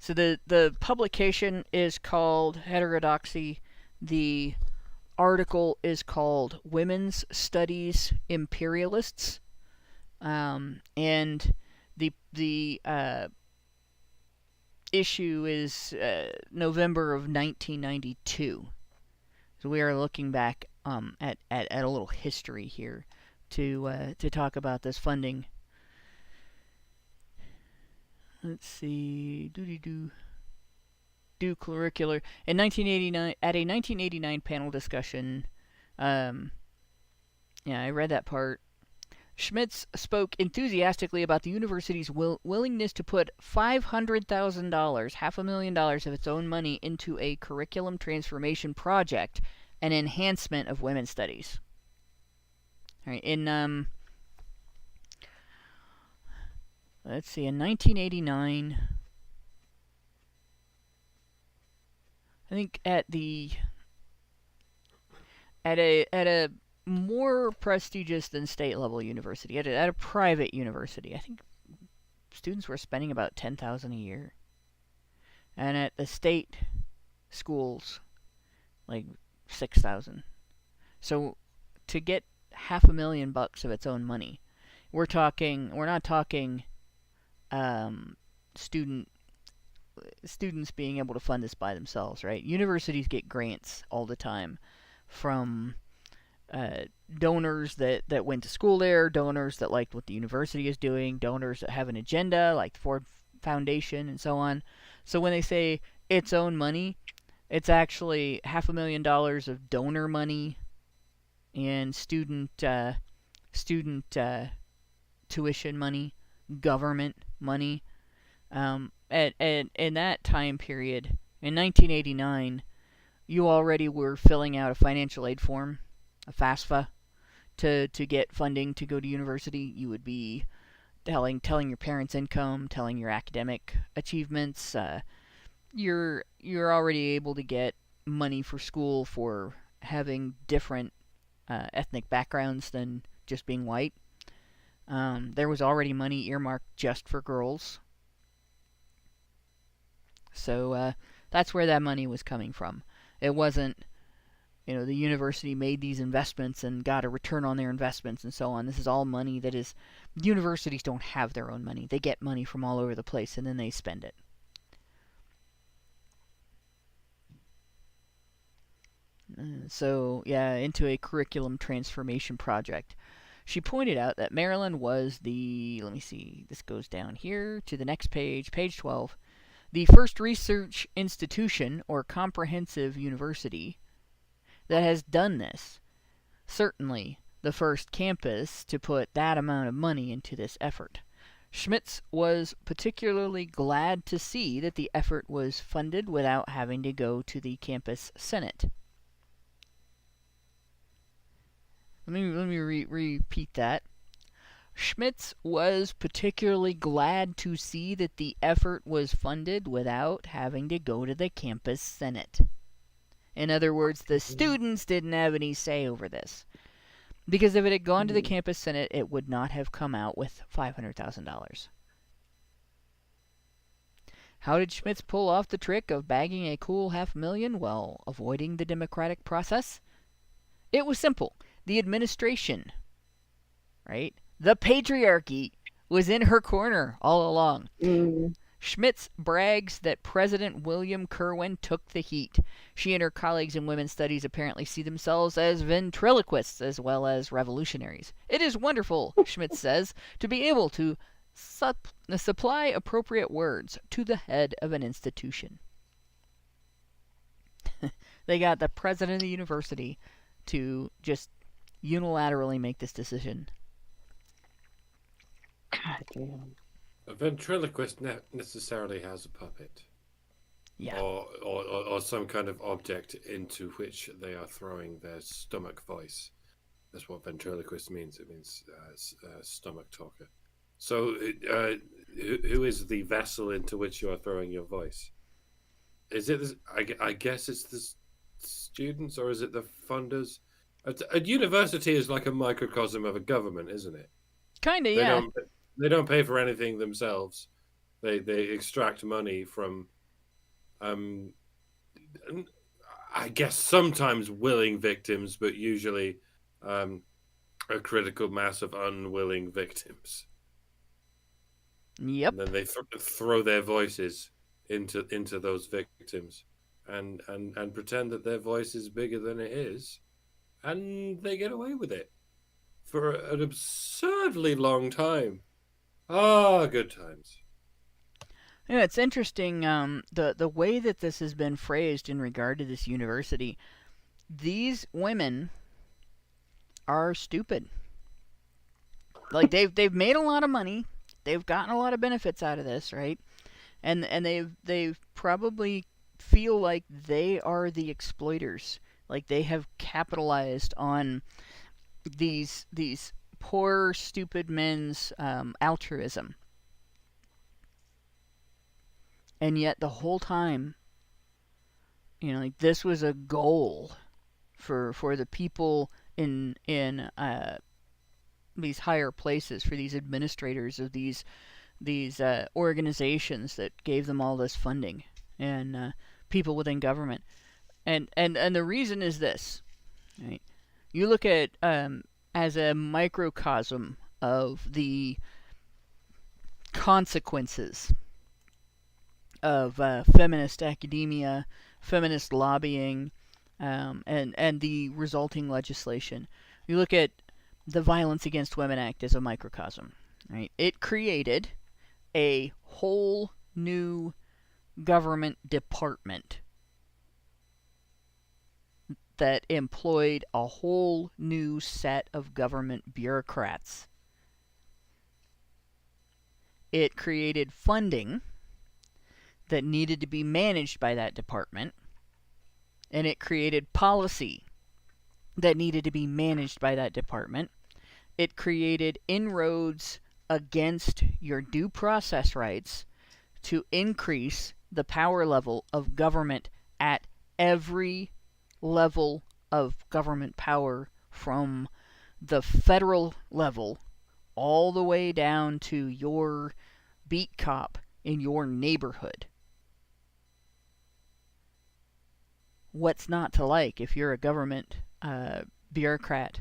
the publication is called Heterodoxy. The article is called Women's Studies Imperialists, and the issue is November of 1992. So we are looking back at a little history here to talk about this funding. Let's see. Do curricular in 1989 at a 1989 panel discussion. I read that part. Schmitz spoke enthusiastically about the university's willingness to put $500,000, $500,000 of its own money into a curriculum transformation project and enhancement of women's studies. All right, let's see, in 1989. I think at a more prestigious than state-level university. At a private university, I think students were spending about $10,000 a year. And at the state schools, like $6,000. So to get $500,000 of its own money, we're not talking students being able to fund this by themselves, right? Universities get grants all the time from donors that went to school there, donors that liked what the university is doing, donors that have an agenda, like the Ford Foundation and so on. So when they say its own money, it's actually $500,000 of donor money and student tuition money, government money. In that time period, in 1989, you already were filling out a financial aid form, a FAFSA, to get funding to go to university. You would be telling your parents' income, telling your academic achievements. You're already able to get money for school for having different ethnic backgrounds than just being white. There was already money earmarked just for girls. So that's where that money was coming from. It wasn't, the university made these investments and got a return on their investments and so on. This is all money that is, universities don't have their own money. They get money from all over the place and then they spend it. So, into a curriculum transformation project. She pointed out that Maryland was this goes down here to the next page, page 12, the first research institution or comprehensive university that has done this. Certainly the first campus to put that amount of money into this effort. Schmitz was particularly glad to see that the effort was funded without having to go to the campus senate. Let me repeat that. Schmitz was particularly glad to see that the effort was funded without having to go to the campus senate. In other words, the students didn't have any say over this. Because if it had gone to the campus senate, it would not have come out with $500,000. How did Schmitz pull off the trick of bagging a cool $500,000 while avoiding the democratic process? It was simple. The administration, right? The patriarchy was in her corner all along. Schmitz brags that President William Kerwin took the heat. She and her colleagues in women's studies apparently see themselves as ventriloquists as well as revolutionaries. It is wonderful, Schmitz says, to be able to supply appropriate words to the head of an institution. They got the president of the university to just unilaterally make this decision. God damn. A ventriloquist necessarily has a puppet. Yeah. Or some kind of object into which they are throwing their stomach voice. That's what ventriloquist means. It means stomach talker. So who is the vessel into which you are throwing your voice? Is it, I guess it's the students, or is it the funders? A university is like a microcosm of a government, isn't it? Kind of, yeah. They don't pay for anything themselves. They extract money from, I guess sometimes willing victims, but usually a critical mass of unwilling victims. Yep. And then they throw their voices into those victims, and pretend that their voice is bigger than it is, and they get away with it for an absurdly long time. Good times. Yeah, it's interesting, the way that this has been phrased in regard to this university. These women are stupid. Like, they've made a lot of money. They've gotten a lot of benefits out of this, right? And they've probably feel like they are the exploiters. Like, they have capitalized on these poor, stupid men's altruism. And yet the whole time, like, this was a goal for the people in these higher places, for these administrators of these organizations that gave them all this funding, and people within government. And the reason is this, right? You look at as a microcosm of the consequences of feminist academia, feminist lobbying, and the resulting legislation. You look at the Violence Against Women Act as a microcosm, right? It created a whole new government department that employed a whole new set of government bureaucrats. It created funding that needed to be managed by that department, and it created policy that needed to be managed by that department. It created inroads against your due process rights to increase the power level of government at every level of government power, from the federal level all the way down to your beat cop in your neighborhood. What's not to like if you're a government bureaucrat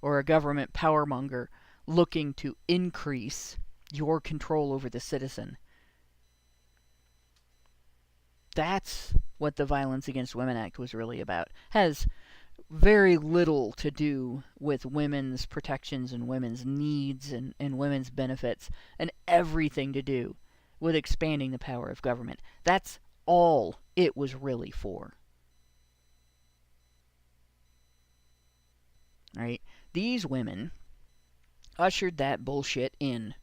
or a government powermonger looking to increase your control over the citizen? That's what the Violence Against Women Act was really about. Has very little to do with women's protections and women's needs and women's benefits, and everything to do with expanding the power of government. That's all it was really for. Right? These women ushered that bullshit in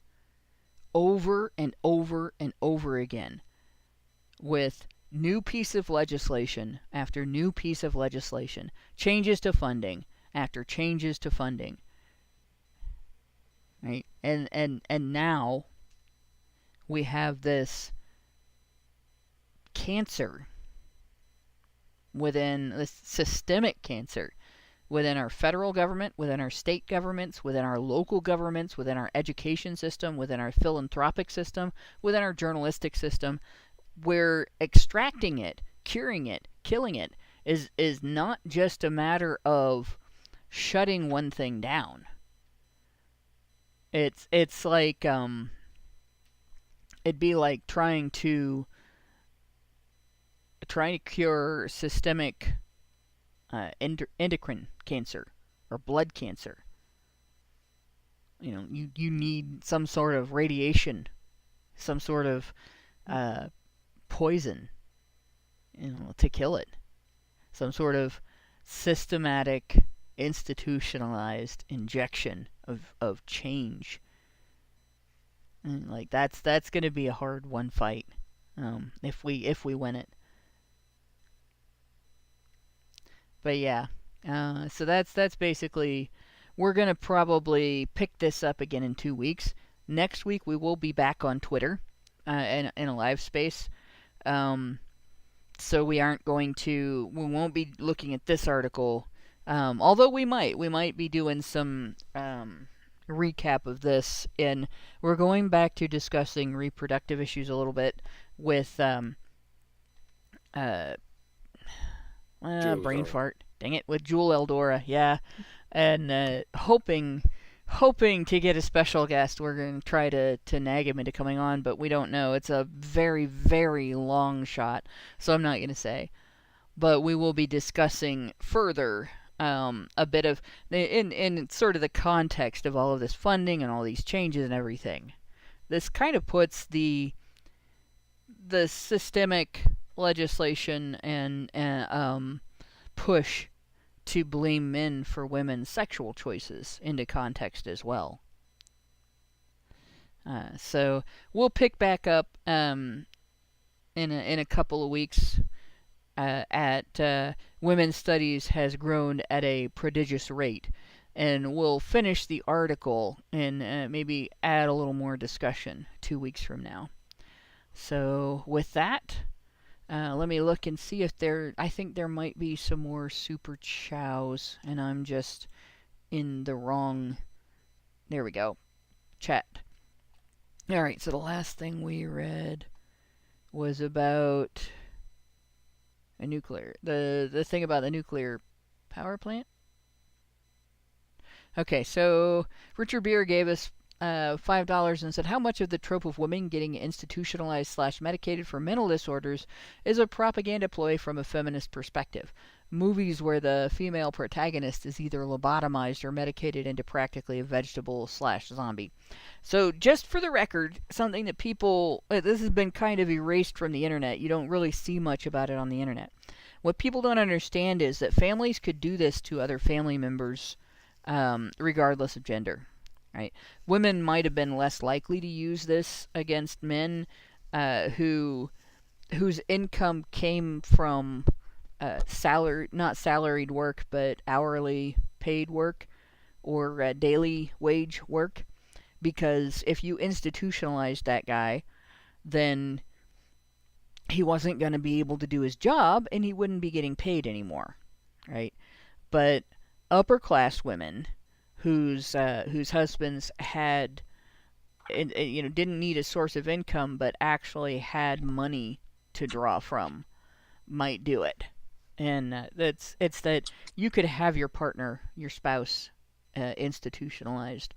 over and over and over again, with new piece of legislation after new piece of legislation, changes to funding after changes to funding. Right? And now we have this cancer within this systemic cancer within our federal government, within our state governments, within our local governments, within our education system, within our philanthropic system, within our journalistic system. We're extracting it, curing it, killing it is not just a matter of shutting one thing down. It's like it'd be like trying to cure systemic endocrine cancer or blood cancer. You know, you need some sort of radiation, some sort of poison, you know, to kill it. Some sort of systematic, institutionalized injection of change. And like that's going to be a hard one fight, if we win it. But yeah, so that's basically. We're going to probably pick this up again in 2 weeks. Next week we will be back on Twitter in a live space. So we won't be looking at this article. Although we might be doing some recap of this, and we're going back to discussing reproductive issues a little bit with brain fart. Dang it, with Jewel Eldora, yeah. And hoping to get a special guest. We're going to try to nag him into coming on, but we don't know. It's a very, very long shot, so I'm not going to say. But we will be discussing further a bit of, in sort of the context of all of this funding and all these changes and everything. This kind of puts the systemic legislation and push to blame men for women's sexual choices into context as well. So we'll pick back up in a couple of weeks. Women's studies has grown at a prodigious rate, and we'll finish the article and maybe add a little more discussion 2 weeks from now. So with that, let me look and see if I think there might be some more super chows, and I'm just in the wrong... There we go. Chat. Alright, so the last thing we read was about a nuclear... The thing about the nuclear power plant? Okay, so Richard Beer gave us $5 and said, how much of the trope of women getting institutionalized/medicated for mental disorders is a propaganda ploy from a feminist perspective? Movies where the female protagonist is either lobotomized or medicated into practically a vegetable/zombie. So just for the record, something that people... this has been kind of erased from the internet. You don't really see much about it on the internet. What people don't understand is that families could do this to other family members regardless of gender. Right? Women might have been less likely to use this against men whose income came from not salaried work, but hourly paid work or daily wage work. Because if you institutionalized that guy, then he wasn't going to be able to do his job and he wouldn't be getting paid anymore. Right? But upper class women whose husbands had, didn't need a source of income, but actually had money to draw from, might do it. And it's that you could have your partner, your spouse, institutionalized,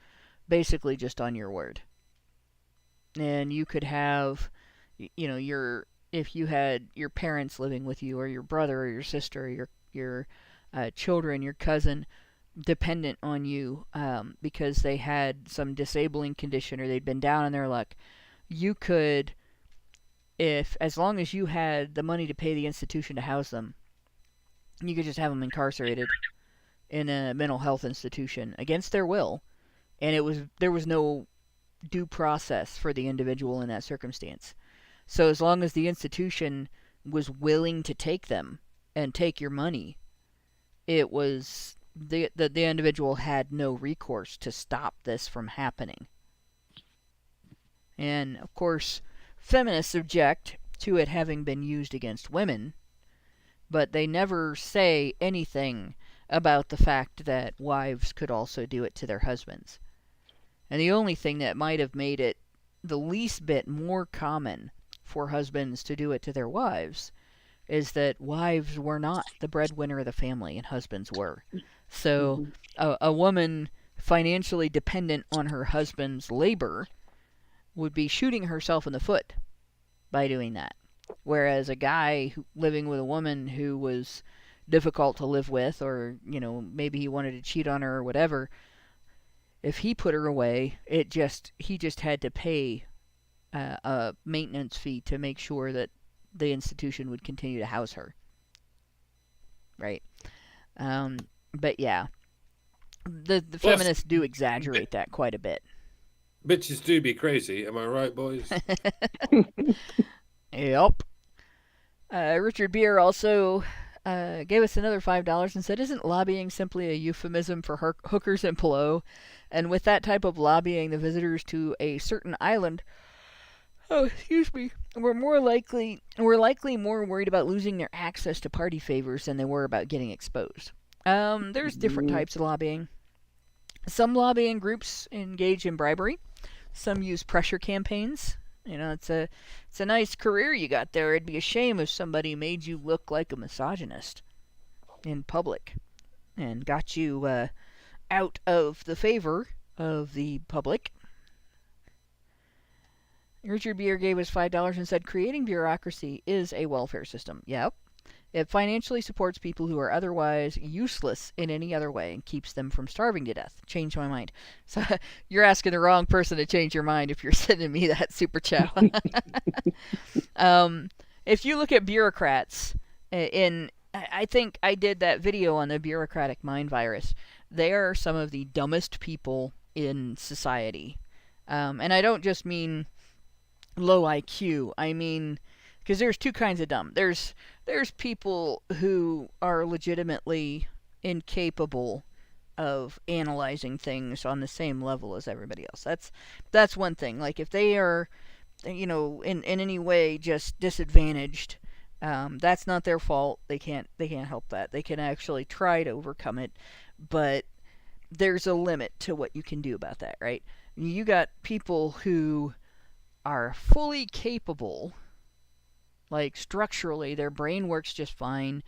basically just on your word. And you could have, if you had your parents living with you, or your brother, or your sister, or your children, your cousin, dependent on you because they had some disabling condition or they'd been down on their luck, you could, as long as you had the money to pay the institution to house them, you could just have them incarcerated in a mental health institution against their will, and there was no due process for the individual in that circumstance. So as long as the institution was willing to take them and take your money, it was... The individual had no recourse to stop this from happening. And, of course, feminists object to it having been used against women, but they never say anything about the fact that wives could also do it to their husbands. And the only thing that might have made it the least bit more common for husbands to do it to their wives is that wives were not the breadwinner of the family and husbands were. So a woman financially dependent on her husband's labor would be shooting herself in the foot by doing that. Whereas a guy living with a woman who was difficult to live with, or, maybe he wanted to cheat on her or whatever, if he put her away, he just had to pay a maintenance fee to make sure that the institution would continue to house her. Right? But yeah, the feminists do exaggerate that quite a bit. Bitches do be crazy, am I right, boys? Yep. Richard Beer also gave us another $5 and said, isn't lobbying simply a euphemism for hookers and pillow? And with that type of lobbying, the visitors to a certain island, were likely more worried about losing their access to party favors than they were about getting exposed. There's different types of lobbying. Some lobbying groups engage in bribery. Some use pressure campaigns. It's a nice career you got there. It'd be a shame if somebody made you look like a misogynist in public and got you out of the favor of the public. Richard Beer gave us $5 and said, creating bureaucracy is a welfare system. Yep. It financially supports people who are otherwise useless in any other way and keeps them from starving to death. Change my mind. So you're asking the wrong person to change your mind if you're sending me that super chat. If you look at bureaucrats, I think I did that video on the bureaucratic mind virus. They are some of the dumbest people in society. And I don't just mean low IQ. I mean, because there's two kinds of dumb. There's people who are legitimately incapable of analyzing things on the same level as everybody else. That's one thing. Like if they are, in any way just disadvantaged, that's not their fault. They can't help that. They can actually try to overcome it, but there's a limit to what you can do about that, right? You got people who are fully capable, like structurally, their brain works just fine.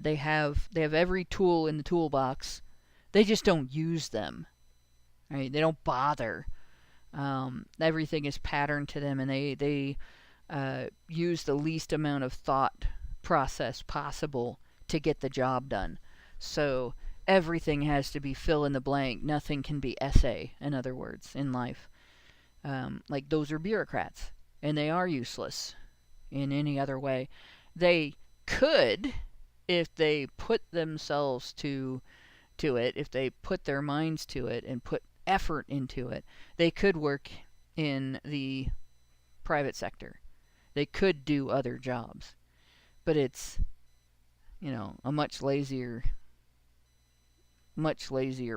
They have every tool in the toolbox. They just don't use them, right? They don't bother. Everything is patterned to them, and they use the least amount of thought process possible to get the job done. So everything has to be fill in the blank. Nothing can be essay, in other words, in life. Like those are bureaucrats, and they are useless in any other way. They could, if they put themselves to it, if they put their minds to it and put effort into it, they could work in the private sector. They could do other jobs. But it's, a much lazier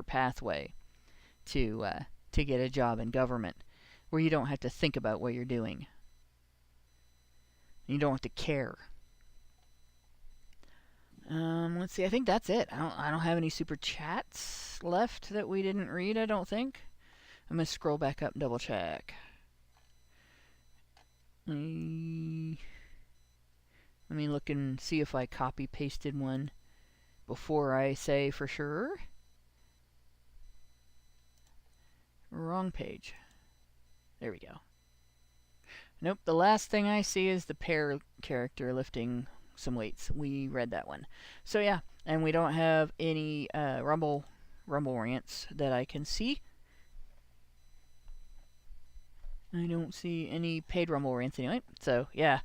pathway to get a job in government, where you don't have to think about what you're doing. You don't have to care. Let's see. I think that's it. I don't have any super chats left that we didn't read, I don't think. I'm gonna scroll back up and double check. Let me look and see if I copy pasted one before I say for sure. Wrong page. There we go. Nope, the last thing I see is the pair character lifting some weights. We read that one. So yeah, and we don't have any Rumble rants that I can see. I don't see any paid Rumble rants anyway. So yeah,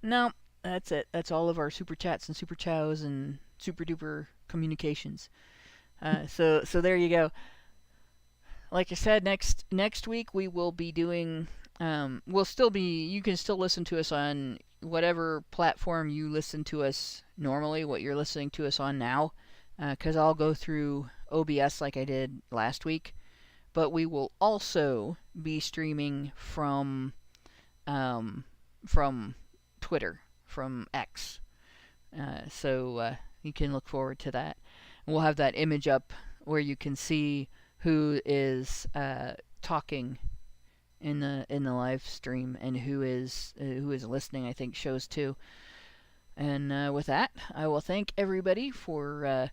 no, that's it. That's all of our super chats and super chows and super duper communications. So there you go. Like I said, next week we will be doing. You can still listen to us on whatever platform you listen to us normally, what you're listening to us on now, because I'll go through OBS like I did last week. But we will also be streaming from Twitter, from X. So you can look forward to that. And we'll have that image up where you can see who is talking in the live stream and who is listening. I think shows too. And with that, I will thank everybody for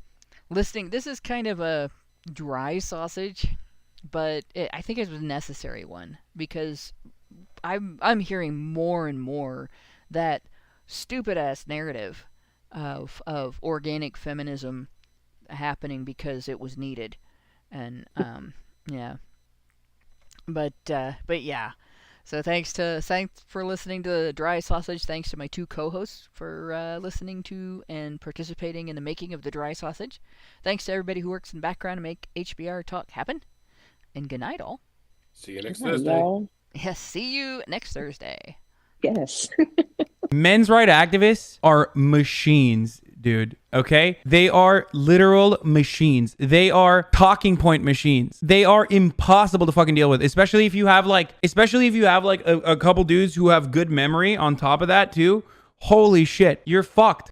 listening. This is kind of a dry sausage, but I think it was a necessary one, because I'm hearing more and more that stupid ass narrative of organic feminism happening because it was needed. And yeah. But yeah. So thanks for listening to the Dry Sausage. Thanks to my two co-hosts for listening to and participating in the making of the Dry Sausage. Thanks to everybody who works in the background to make HBR Talk happen. And good night, all. See you next Thursday. Y'all. Yes, see you next Thursday. Yes. Men's rights activists are machines, dude. Okay? They are literal machines. They are talking point machines. They are impossible to fucking deal with, especially if you have like a couple dudes who have good memory on top of that too. Holy shit, you're fucked.